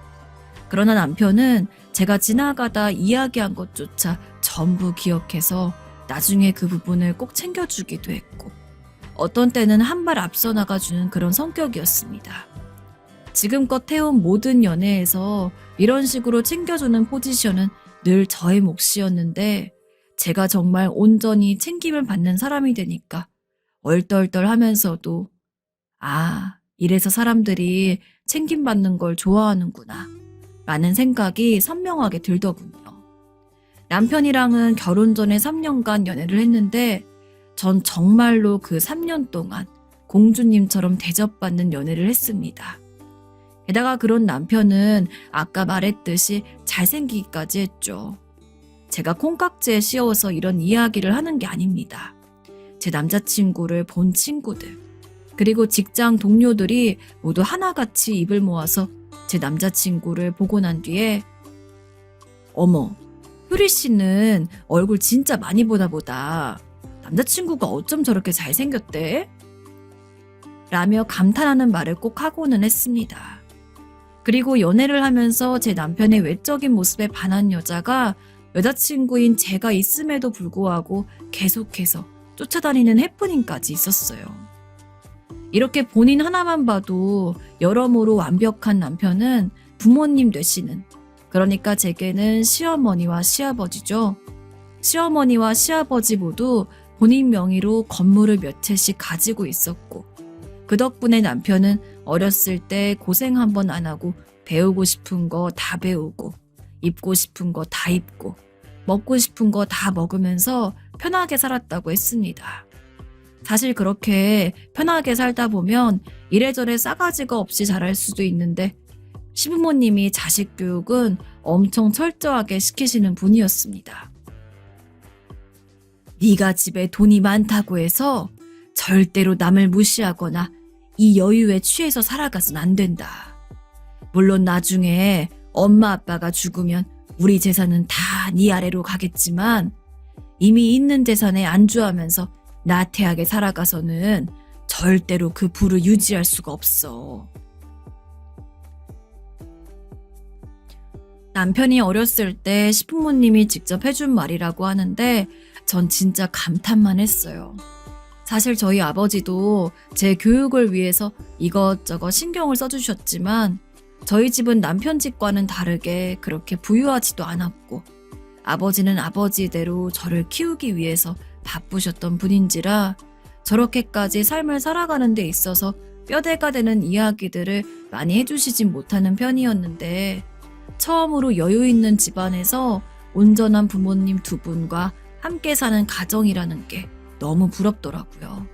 그러나 남편은 제가 지나가다 이야기한 것조차 전부 기억해서 나중에 그 부분을 꼭 챙겨주기도 했고 어떤 때는 한 발 앞서 나가주는 그런 성격이었습니다. 지금껏 해온 모든 연애에서 이런 식으로 챙겨주는 포지션은 늘 저의 몫이었는데 제가 정말 온전히 챙김을 받는 사람이 되니까 얼떨떨 하면서도 이래서 사람들이 챙김받는 걸 좋아하는구나 라는 생각이 선명하게 들더군요. 남편이랑은 결혼 전에 3년간 연애를 했는데 전 정말로 그 3년 동안 공주님처럼 대접받는 연애를 했습니다. 게다가 그런 남편은 아까 말했듯이 잘생기기까지 했죠. 제가 콩깍지에 씌워서 이런 이야기를 하는 게 아닙니다. 제 남자친구를 본 친구들, 그리고 직장 동료들이 모두 하나같이 입을 모아서 제 남자친구를 보고 난 뒤에 어머, 효리 씨는 얼굴 진짜 많이 보다 보다. 남자친구가 어쩜 저렇게 잘생겼대? 라며 감탄하는 말을 꼭 하고는 했습니다. 그리고 연애를 하면서 제 남편의 외적인 모습에 반한 여자가 여자친구인 제가 있음에도 불구하고 계속해서 쫓아다니는 해프닝까지 있었어요. 이렇게 본인 하나만 봐도 여러모로 완벽한 남편은 부모님 되시는, 그러니까 제게는 시어머니와 시아버지죠. 시어머니와 시아버지 모두 본인 명의로 건물을 몇 채씩 가지고 있었고 그 덕분에 남편은 어렸을 때 고생 한 번 안 하고 배우고 싶은 거 다 배우고 입고 싶은 거 다 입고 먹고 싶은 거 다 먹으면서 편하게 살았다고 했습니다. 사실 그렇게 편하게 살다 보면 이래저래 싸가지가 없이 자랄 수도 있는데 시부모님이 자식 교육은 엄청 철저하게 시키시는 분이었습니다. 네가 집에 돈이 많다고 해서 절대로 남을 무시하거나 이 여유에 취해서 살아가선 안 된다. 물론 나중에 엄마 아빠가 죽으면 우리 재산은 다 네 아래로 가겠지만 이미 있는 재산에 안주하면서 나태하게 살아가서는 절대로 그 부를 유지할 수가 없어. 남편이 어렸을 때 시부모님이 직접 해준 말이라고 하는데 전 진짜 감탄만 했어요. 사실 저희 아버지도 제 교육을 위해서 이것저것 신경을 써주셨지만 저희 집은 남편 집과는 다르게 그렇게 부유하지도 않았고 아버지는 아버지대로 저를 키우기 위해서 바쁘셨던 분인지라 저렇게까지 삶을 살아가는 데 있어서 뼈대가 되는 이야기들을 많이 해주시진 못하는 편이었는데 처음으로 여유 있는 집안에서 온전한 부모님 두 분과 함께 사는 가정이라는 게 너무 부럽더라고요.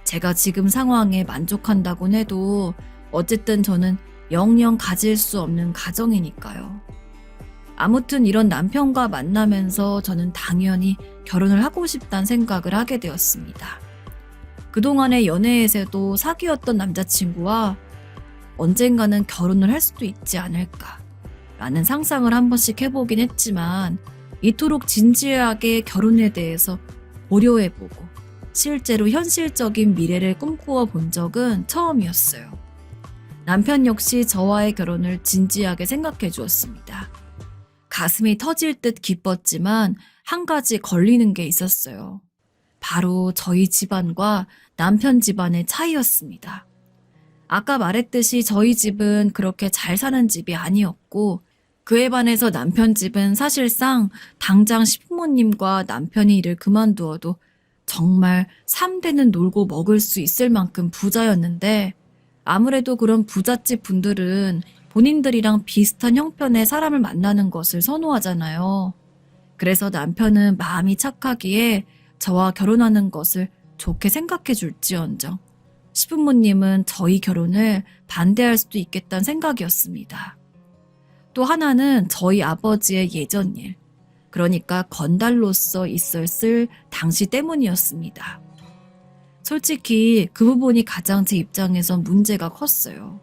제가 지금 상황에 만족한다곤 해도 어쨌든 저는 영영 가질 수 없는 가정이니까요. 아무튼 이런 남편과 만나면서 저는 당연히 결혼을 하고 싶다는 생각을 하게 되었습니다. 그동안의 연애에서도 사귀었던 남자친구와 언젠가는 결혼을 할 수도 있지 않을까 라는 상상을 한 번씩 해보긴 했지만 이토록 진지하게 결혼에 대해서 고려해보고 실제로 현실적인 미래를 꿈꾸어 본 적은 처음이었어요. 남편 역시 저와의 결혼을 진지하게 생각해 주었습니다. 가슴이 터질 듯 기뻤지만 한 가지 걸리는 게 있었어요. 바로 저희 집안과 남편 집안의 차이였습니다. 아까 말했듯이 저희 집은 그렇게 잘 사는 집이 아니었고 그에 반해서 남편 집은 사실상 당장 시부모님과 남편이 일을 그만두어도 정말 3대는 놀고 먹을 수 있을 만큼 부자였는데 아무래도 그런 부잣집 분들은 본인들이랑 비슷한 형편의 사람을 만나는 것을 선호하잖아요. 그래서 남편은 마음이 착하기에 저와 결혼하는 것을 좋게 생각해 줄지언정 시부모님은 저희 결혼을 반대할 수도 있겠다는 생각이었습니다. 또 하나는 저희 아버지의 예전 일, 그러니까 건달로서 있었을 당시 때문이었습니다. 솔직히 그 부분이 가장 제 입장에선 문제가 컸어요.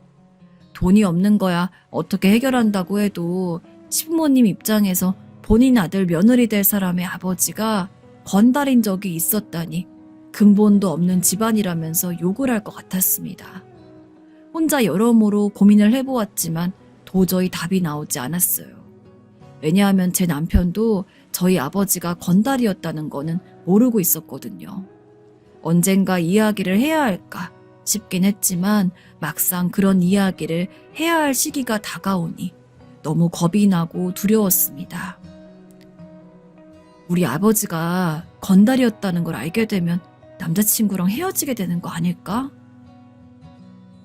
돈이 없는 거야 어떻게 해결한다고 해도 시부모님 입장에서 본인 아들 며느리 될 사람의 아버지가 건달인 적이 있었다니 근본도 없는 집안이라면서 욕을 할 것 같았습니다. 혼자 여러모로 고민을 해보았지만 도저히 답이 나오지 않았어요. 왜냐하면 제 남편도 저희 아버지가 건달이었다는 거는 모르고 있었거든요. 언젠가 이야기를 해야 할까 싶긴 했지만 막상 그런 이야기를 해야 할 시기가 다가오니 너무 겁이 나고 두려웠습니다. 우리 아버지가 건달이었다는 걸 알게 되면 남자친구랑 헤어지게 되는 거 아닐까?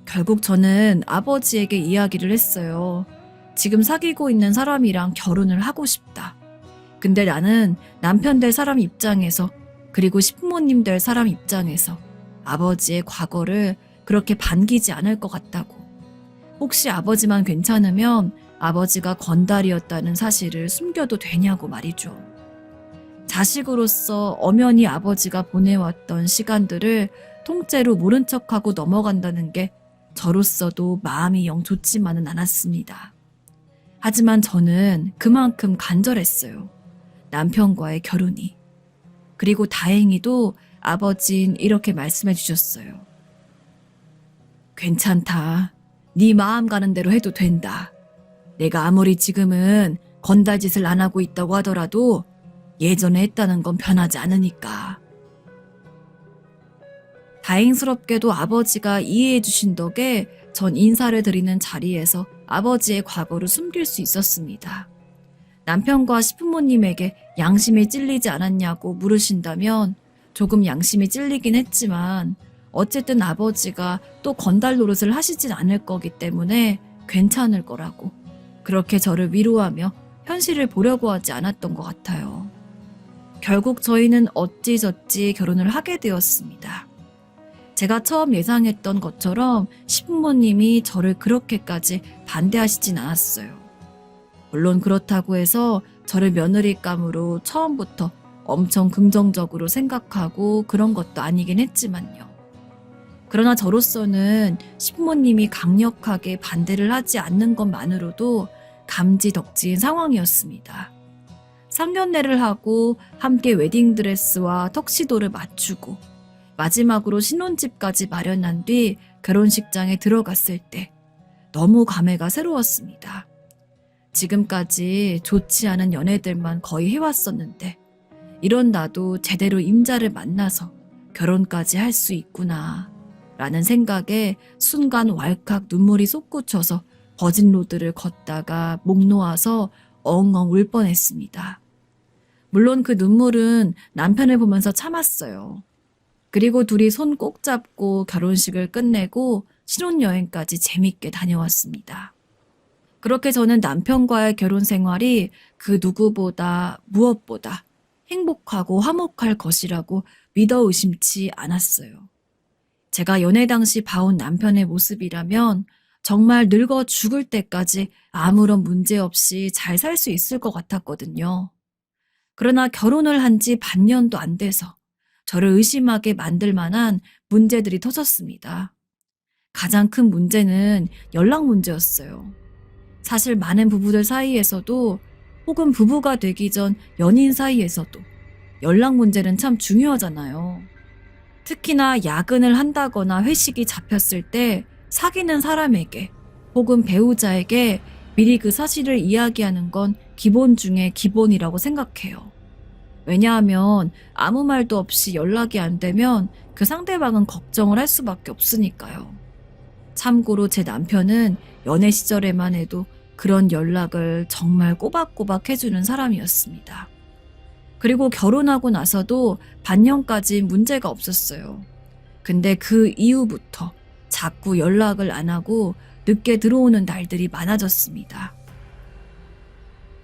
결국 저는 아버지에게 이야기를 했어요. 지금 사귀고 있는 사람이랑 결혼을 하고 싶다. 근데 나는 남편 될 사람 입장에서 그리고 시부모님 될 사람 입장에서 아버지의 과거를 그렇게 반기지 않을 것 같다고. 혹시 아버지만 괜찮으면 아버지가 건달이었다는 사실을 숨겨도 되냐고 말이죠. 자식으로서 엄연히 아버지가 보내왔던 시간들을 통째로 모른 척하고 넘어간다는 게 저로서도 마음이 영 좋지만은 않았습니다. 하지만 저는 그만큼 간절했어요. 남편과의 결혼이. 그리고 다행히도 아버진 이렇게 말씀해 주셨어요. 괜찮다. 네 마음 가는 대로 해도 된다. 내가 아무리 지금은 건달짓을 안 하고 있다고 하더라도 예전에 했다는 건 변하지 않으니까. 다행스럽게도 아버지가 이해해 주신 덕에 전 인사를 드리는 자리에서 아버지의 과거를 숨길 수 있었습니다. 남편과 시부모님에게 양심이 찔리지 않았냐고 물으신다면 조금 양심이 찔리긴 했지만 어쨌든 아버지가 또 건달 노릇을 하시진 않을 거기 때문에 괜찮을 거라고 그렇게 저를 위로하며 현실을 보려고 하지 않았던 것 같아요. 결국 저희는 어찌저찌 결혼을 하게 되었습니다. 제가 처음 예상했던 것처럼 시부모님이 저를 그렇게까지 반대하시진 않았어요. 물론 그렇다고 해서 저를 며느리감으로 처음부터 엄청 긍정적으로 생각하고 그런 것도 아니긴 했지만요. 그러나 저로서는 시부모님이 강력하게 반대를 하지 않는 것만으로도 감지덕지인 상황이었습니다. 상견례를 하고 함께 웨딩드레스와 턱시도를 맞추고 마지막으로 신혼집까지 마련한 뒤 결혼식장에 들어갔을 때 너무 감회가 새로웠습니다. 지금까지 좋지 않은 연애들만 거의 해왔었는데 이런 나도 제대로 임자를 만나서 결혼까지 할 수 있구나 라는 생각에 순간 왈칵 눈물이 솟구쳐서 버진로드를 걷다가 목 놓아서 엉엉 울 뻔했습니다. 물론 그 눈물은 남편을 보면서 참았어요. 그리고 둘이 손 꼭 잡고 결혼식을 끝내고 신혼여행까지 재밌게 다녀왔습니다. 그렇게 저는 남편과의 결혼 생활이 그 누구보다 무엇보다 행복하고 화목할 것이라고 믿어 의심치 않았어요. 제가 연애 당시 봐온 남편의 모습이라면 정말 늙어 죽을 때까지 아무런 문제 없이 잘 살 수 있을 것 같았거든요. 그러나 결혼을 한 지 반년도 안 돼서 저를 의심하게 만들 만한 문제들이 터졌습니다. 가장 큰 문제는 연락 문제였어요. 사실 많은 부부들 사이에서도 혹은 부부가 되기 전 연인 사이에서도 연락 문제는 참 중요하잖아요. 특히나 야근을 한다거나 회식이 잡혔을 때 사귀는 사람에게 혹은 배우자에게 미리 그 사실을 이야기하는 건 기본 중에 기본이라고 생각해요. 왜냐하면 아무 말도 없이 연락이 안 되면 그 상대방은 걱정을 할 수밖에 없으니까요. 참고로 제 남편은 연애 시절에만 해도 그런 연락을 정말 꼬박꼬박 해주는 사람이었습니다. 그리고 결혼하고 나서도 반년까지 문제가 없었어요. 근데 그 이후부터 자꾸 연락을 안 하고 늦게 들어오는 날들이 많아졌습니다.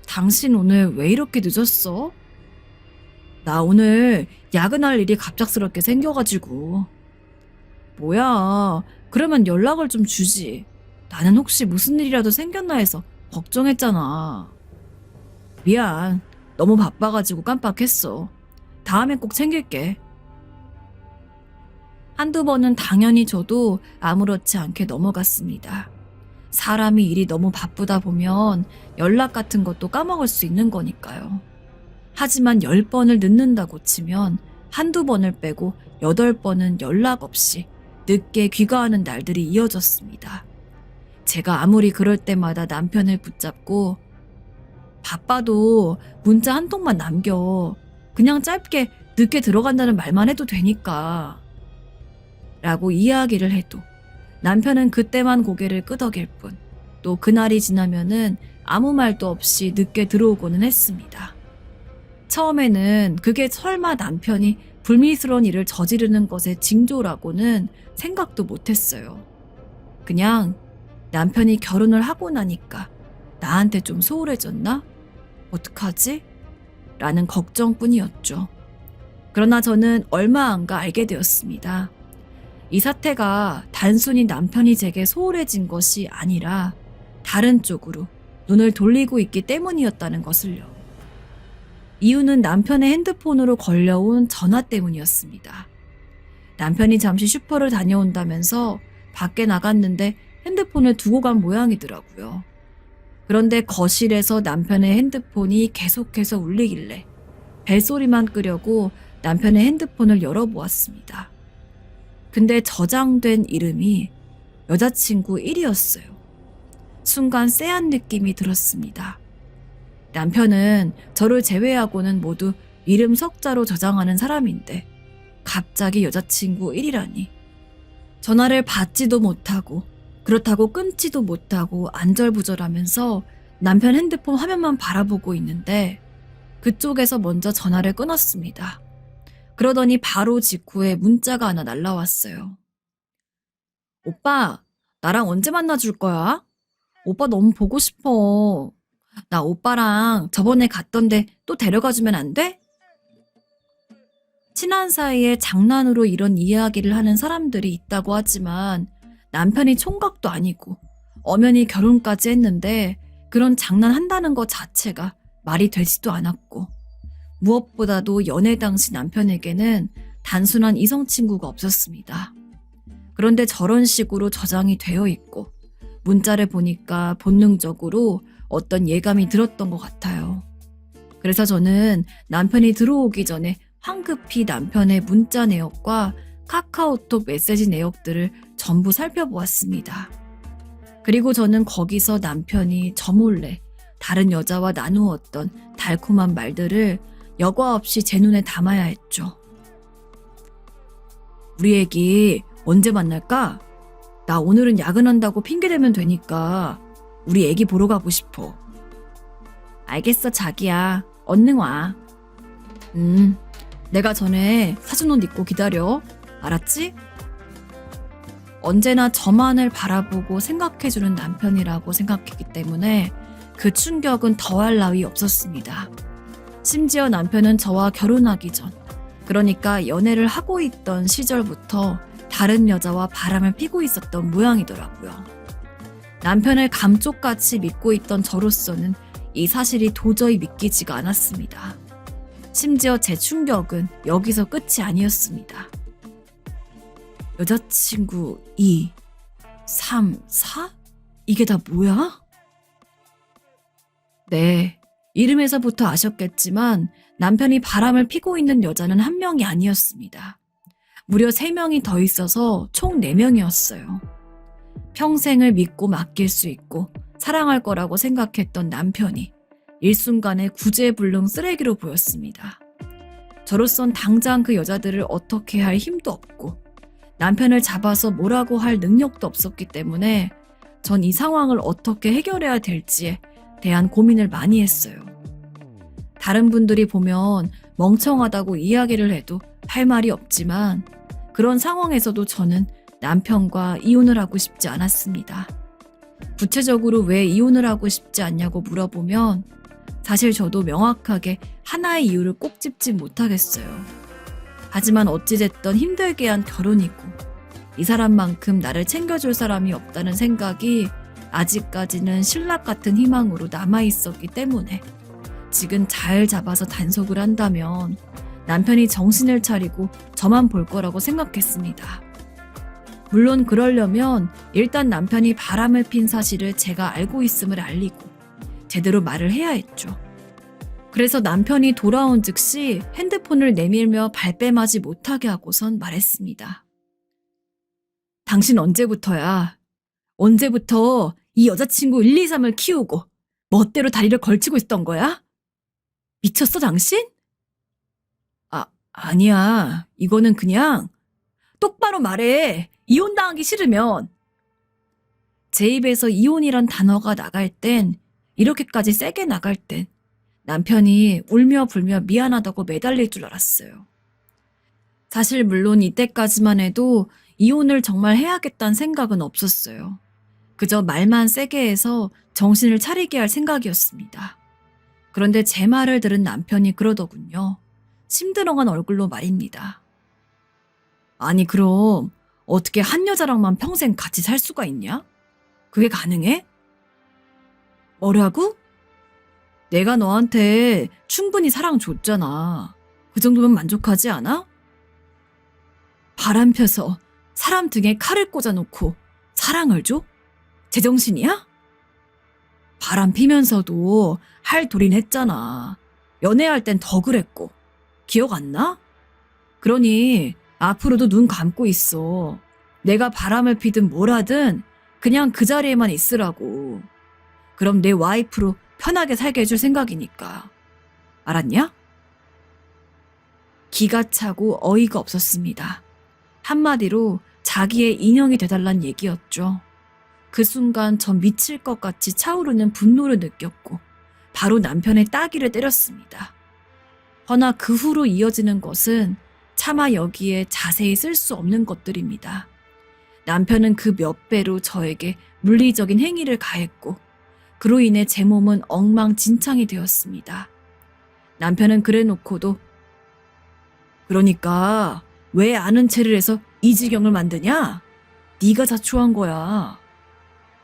당신 오늘 왜 이렇게 늦었어? 나 오늘 야근할 일이 갑작스럽게 생겨가지고. 뭐야, 그러면 연락을 좀 주지. 나는 혹시 무슨 일이라도 생겼나 해서 걱정했잖아. 미안, 너무 바빠가지고 깜빡했어. 다음엔 꼭 챙길게. 한두 번은 당연히 저도 아무렇지 않게 넘어갔습니다. 사람이 일이 너무 바쁘다 보면 연락 같은 것도 까먹을 수 있는 거니까요. 하지만 10번을 늦는다고 치면 한두 번을 빼고 8번은 연락 없이 늦게 귀가하는 날들이 이어졌습니다. 제가 아무리 그럴 때마다 남편을 붙잡고 바빠도 문자 한 통만 남겨. 그냥 짧게 늦게 들어간다는 말만 해도 되니까. 라고 이야기를 해도 남편은 그때만 고개를 끄덕일 뿐 또 그날이 지나면은 아무 말도 없이 늦게 들어오고는 했습니다. 처음에는 그게 설마 남편이 불미스러운 일을 저지르는 것의 징조라고는 생각도 못했어요. 그냥 남편이 결혼을 하고 나니까 나한테 좀 소홀해졌나? 어떡하지? 라는 걱정뿐이었죠. 그러나 저는 얼마 안 가 알게 되었습니다. 이 사태가 단순히 남편이 제게 소홀해진 것이 아니라 다른 쪽으로 눈을 돌리고 있기 때문이었다는 것을요. 이유는 남편의 핸드폰으로 걸려온 전화 때문이었습니다. 남편이 잠시 슈퍼를 다녀온다면서 밖에 나갔는데 핸드폰을 두고 간 모양이더라고요. 그런데 거실에서 남편의 핸드폰이 계속해서 울리길래 벨소리만 끄려고 남편의 핸드폰을 열어보았습니다. 근데 저장된 이름이 여자친구 1이었어요. 순간 쎄한 느낌이 들었습니다. 남편은 저를 제외하고는 모두 이름 석자로 저장하는 사람인데 갑자기 여자친구 1이라니. 전화를 받지도 못하고 그렇다고 끊지도 못하고 안절부절하면서 남편 핸드폰 화면만 바라보고 있는데 그쪽에서 먼저 전화를 끊었습니다. 그러더니 바로 직후에 문자가 하나 날라왔어요. 오빠, 나랑 언제 만나줄 거야? 오빠 너무 보고 싶어. 나 오빠랑 저번에 갔던데 또 데려가주면 안 돼? 친한 사이에 장난으로 이런 이야기를 하는 사람들이 있다고 하지만 남편이 총각도 아니고 엄연히 결혼까지 했는데 그런 장난한다는 것 자체가 말이 되지도 않았고 무엇보다도 연애 당시 남편에게는 단순한 이성 친구가 없었습니다. 그런데 저런 식으로 저장이 되어 있고 문자를 보니까 본능적으로 어떤 예감이 들었던 것 같아요. 그래서 저는 남편이 들어오기 전에 황급히 남편의 문자 내역과 카카오톡 메시지 내역들을 전부 살펴보았습니다. 그리고 저는 거기서 남편이 저 몰래 다른 여자와 나누었던 달콤한 말들을 여과 없이 제 눈에 담아야 했죠. 우리 애기 언제 만날까? 나 오늘은 야근한다고 핑계대면 되니까 우리 애기 보러 가고 싶어. 알겠어 자기야. 얼른 와. 내가 전에 사준 옷 입고 기다려. 알았지? 언제나 저만을 바라보고 생각해주는 남편이라고 생각했기 때문에 그 충격은 더할 나위 없었습니다. 심지어 남편은 저와 결혼하기 전, 그러니까 연애를 하고 있던 시절부터 다른 여자와 바람을 피고 있었던 모양이더라고요. 남편을 감쪽같이 믿고 있던 저로서는 이 사실이 도저히 믿기지가 않았습니다. 심지어 제 충격은 여기서 끝이 아니었습니다. 여자친구 2, 3, 4? 이게 다 뭐야? 네, 이름에서부터 아셨겠지만 남편이 바람을 피고 있는 여자는 한 명이 아니었습니다. 무려 3명이 더 있어서 총 4명이었어요. 평생을 믿고 맡길 수 있고 사랑할 거라고 생각했던 남편이 일순간에 구제불능 쓰레기로 보였습니다. 저로선 당장 그 여자들을 어떻게 할 힘도 없고 남편을 잡아서 뭐라고 할 능력도 없었기 때문에 전 이 상황을 어떻게 해결해야 될지에 대한 고민을 많이 했어요. 다른 분들이 보면 멍청하다고 이야기를 해도 할 말이 없지만 그런 상황에서도 저는 남편과 이혼을 하고 싶지 않았습니다. 구체적으로 왜 이혼을 하고 싶지 않냐고 물어보면 사실 저도 명확하게 하나의 이유를 꼭 짚지 못하겠어요. 하지만 어찌됐든 힘들게 한 결혼이고 이 사람만큼 나를 챙겨줄 사람이 없다는 생각이 아직까지는 신락 같은 희망으로 남아있었기 때문에 규칙은 잘 잡아서 단속을 한다면 남편이 정신을 차리고 저만 볼 거라고 생각했습니다. 물론 그러려면 일단 남편이 바람을 핀 사실을 제가 알고 있음을 알리고 제대로 말을 해야 했죠. 그래서 남편이 돌아온 즉시 핸드폰을 내밀며 발뺌하지 못하게 하고선 말했습니다. 당신 언제부터야? 언제부터 이 여자친구 1, 2, 3을 키우고 멋대로 다리를 걸치고 있었던 거야? 미쳤어, 당신? 아니야. 이거는 그냥 똑바로 말해. 이혼당하기 싫으면. 제 입에서 이혼이란 단어가 나갈 땐, 이렇게까지 세게 나갈 땐 남편이 울며 불며 미안하다고 매달릴 줄 알았어요. 사실 물론 이때까지만 해도 이혼을 정말 해야겠다는 생각은 없었어요. 그저 말만 세게 해서 정신을 차리게 할 생각이었습니다. 그런데 제 말을 들은 남편이 그러더군요. 심드렁한 얼굴로 말입니다. 아니 그럼 어떻게 한 여자랑만 평생 같이 살 수가 있냐? 그게 가능해? 뭐라고? 내가 너한테 충분히 사랑 줬잖아. 그 정도면 만족하지 않아? 바람 펴서 사람 등에 칼을 꽂아놓고 사랑을 줘? 제정신이야? 바람 피면서도 할 도린 했잖아. 연애할 땐 더 그랬고. 기억 안 나? 그러니 앞으로도 눈 감고 있어. 내가 바람을 피든 뭘 하든 그냥 그 자리에만 있으라고. 그럼 내 와이프로 편하게 살게 해줄 생각이니까. 알았냐? 기가 차고 어이가 없었습니다. 한마디로 자기의 인형이 돼달란 얘기였죠. 그 순간 전 미칠 것 같이 차오르는 분노를 느꼈고 바로 남편의 따귀를 때렸습니다. 허나 그 후로 이어지는 것은 차마 여기에 자세히 쓸 수 없는 것들입니다. 남편은 그 몇 배로 저에게 물리적인 행위를 가했고 그로 인해 제 몸은 엉망진창이 되었습니다. 남편은 그래놓고도 그러니까 왜 아는 체를 해서 이 지경을 만드냐? 네가 자초한 거야.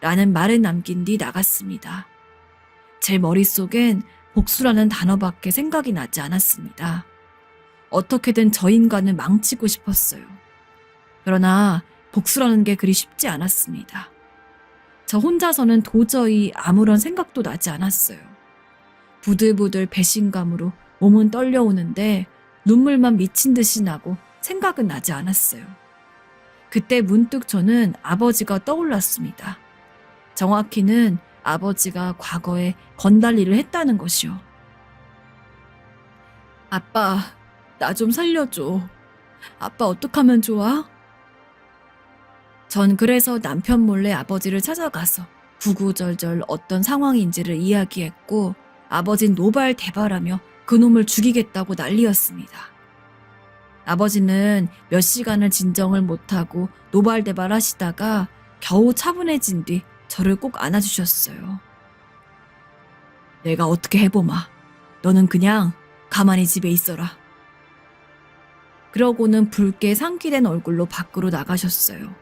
라는 말을 남긴 뒤 나갔습니다. 제 머릿속엔 복수라는 단어밖에 생각이 나지 않았습니다. 어떻게든 저 인간을 망치고 싶었어요. 그러나 복수라는 게 그리 쉽지 않았습니다. 저 혼자서는 도저히 아무런 생각도 나지 않았어요. 부들부들 배신감으로 몸은 떨려오는데 눈물만 미친 듯이 나고 생각은 나지 않았어요. 그때 문득 저는 아버지가 떠올랐습니다. 정확히는 아버지가 과거에 건달일을 했다는 것이요. 아빠, 나 좀 살려줘. 아빠 어떡하면 좋아? 전 그래서 남편 몰래 아버지를 찾아가서 구구절절 어떤 상황인지를 이야기했고 아버진 노발대발하며 그놈을 죽이겠다고 난리였습니다. 아버지는 몇 시간을 진정을 못하고 노발대발하시다가 겨우 차분해진 뒤 저를 꼭 안아주셨어요. 내가 어떻게 해보마. 너는 그냥 가만히 집에 있어라. 그러고는 붉게 상기된 얼굴로 밖으로 나가셨어요.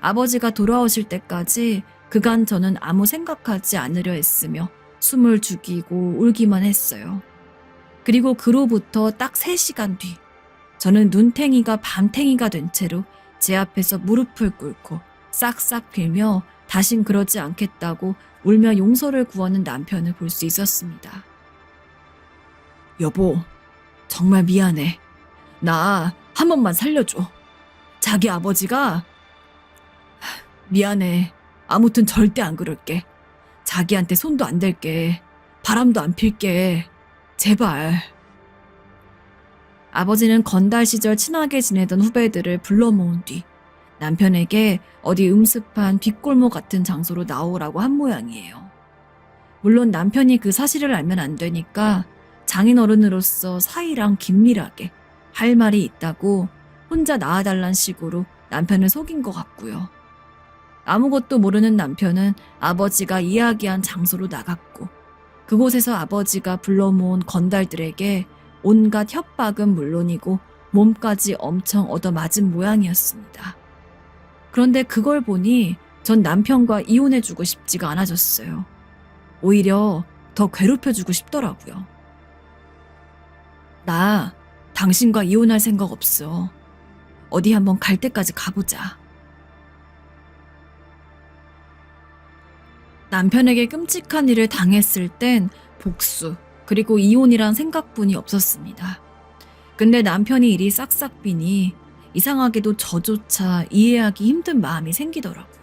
아버지가 돌아오실 때까지 그간 저는 아무 생각하지 않으려 했으며 숨을 죽이고 울기만 했어요. 그리고 그로부터 딱 3시간 뒤 저는 눈탱이가 밤탱이가 된 채로 제 앞에서 무릎을 꿇고 싹싹 빌며 다신 그러지 않겠다고 울며 용서를 구하는 남편을 볼 수 있었습니다. 여보, 정말 미안해. 나 한 번만 살려줘. 자기 아버지가 미안해. 아무튼 절대 안 그럴게. 자기한테 손도 안 댈게. 바람도 안 필게. 제발. 아버지는 건달 시절 친하게 지내던 후배들을 불러 모은 뒤 남편에게 어디 음습한 뒷골목 같은 장소로 나오라고 한 모양이에요. 물론 남편이 그 사실을 알면 안 되니까 장인어른으로서 사이랑 긴밀하게 할 말이 있다고 혼자 나와달란 식으로 남편을 속인 것 같고요. 아무것도 모르는 남편은 아버지가 이야기한 장소로 나갔고 그곳에서 아버지가 불러 모은 건달들에게 온갖 협박은 물론이고 몸까지 엄청 얻어맞은 모양이었습니다. 그런데 그걸 보니 전 남편과 이혼해주고 싶지가 않아졌어요. 오히려 더 괴롭혀주고 싶더라고요. 나 당신과 이혼할 생각 없어. 어디 한번 갈 때까지 가보자. 남편에게 끔찍한 일을 당했을 땐 복수, 그리고 이혼이란 생각뿐이 없었습니다. 근데 남편이 일이 싹싹 비니 이상하게도 저조차 이해하기 힘든 마음이 생기더라고요.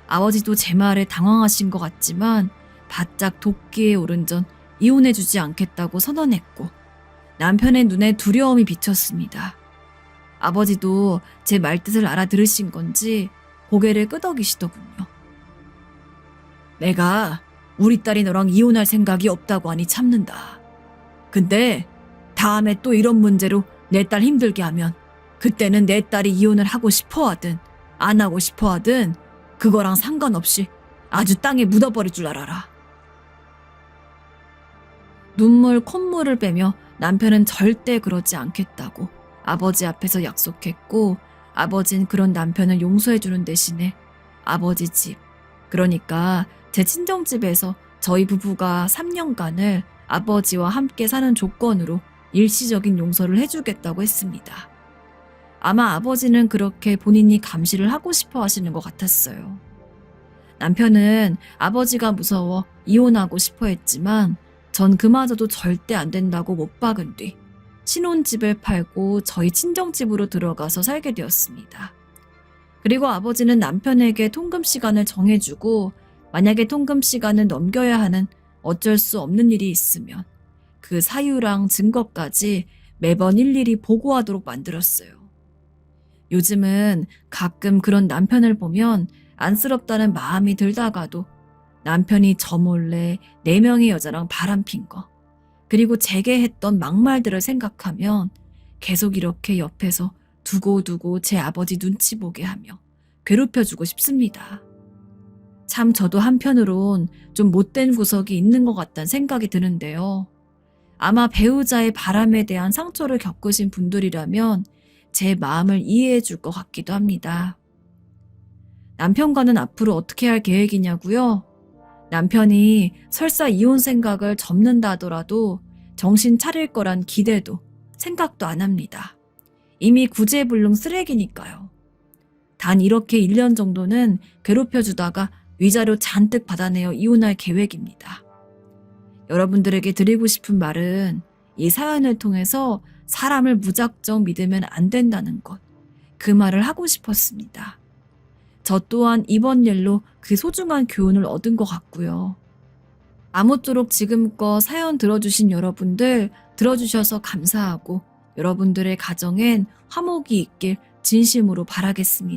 아버지도 제 말에 당황하신 것 같지만 바짝 도끼에 오른 전 이혼해주지 않겠다고 선언했고 남편의 눈에 두려움이 비쳤습니다. 아버지도 제 말뜻을 알아들으신 건지 고개를 끄덕이시더군요. 내가 우리 딸이 너랑 이혼할 생각이 없다고 하니 참는다. 근데 다음에 또 이런 문제로 내 딸 힘들게 하면 그때는 내 딸이 이혼을 하고 싶어 하든 안 하고 싶어 하든 그거랑 상관없이 아주 땅에 묻어버릴 줄 알아라. 눈물 콧물을 빼며 남편은 절대 그러지 않겠다고 아버지 앞에서 약속했고 아버진 그런 남편을 용서해주는 대신에 아버지 집, 그러니까 제 친정집에서 저희 부부가 3년간을 아버지와 함께 사는 조건으로 일시적인 용서를 해주겠다고 했습니다. 아마 아버지는 그렇게 본인이 감시를 하고 싶어 하시는 것 같았어요. 남편은 아버지가 무서워 이혼하고 싶어 했지만 전 그마저도 절대 안 된다고 못 박은 뒤 신혼집을 팔고 저희 친정집으로 들어가서 살게 되었습니다. 그리고 아버지는 남편에게 통금 시간을 정해주고 만약에 통금 시간을 넘겨야 하는 어쩔 수 없는 일이 있으면 그 사유랑 증거까지 매번 일일이 보고하도록 만들었어요. 요즘은 가끔 그런 남편을 보면 안쓰럽다는 마음이 들다가도 남편이 저 몰래 4명의 여자랑 바람핀 거, 그리고 제게 했던 막말들을 생각하면 계속 이렇게 옆에서 두고두고 제 아버지 눈치 보게 하며 괴롭혀주고 싶습니다. 참 저도 한편으론 좀 못된 구석이 있는 것 같다는 생각이 드는데요. 아마 배우자의 바람에 대한 상처를 겪으신 분들이라면 제 마음을 이해해 줄 것 같기도 합니다. 남편과는 앞으로 어떻게 할 계획이냐고요? 남편이 설사 이혼 생각을 접는다 하더라도 정신 차릴 거란 기대도 생각도 안 합니다. 이미 구제불능 쓰레기니까요. 단 이렇게 1년 정도는 괴롭혀주다가 위자료 잔뜩 받아내어 이혼할 계획입니다. 여러분들에게 드리고 싶은 말은 이 사연을 통해서 사람을 무작정 믿으면 안 된다는 것, 그 말을 하고 싶었습니다. 저 또한 이번 일로 그 소중한 교훈을 얻은 것 같고요. 아무쪼록 지금껏 사연 들어주신 여러분들 들어주셔서 감사하고 여러분들의 가정엔 화목이 있길 진심으로 바라겠습니다.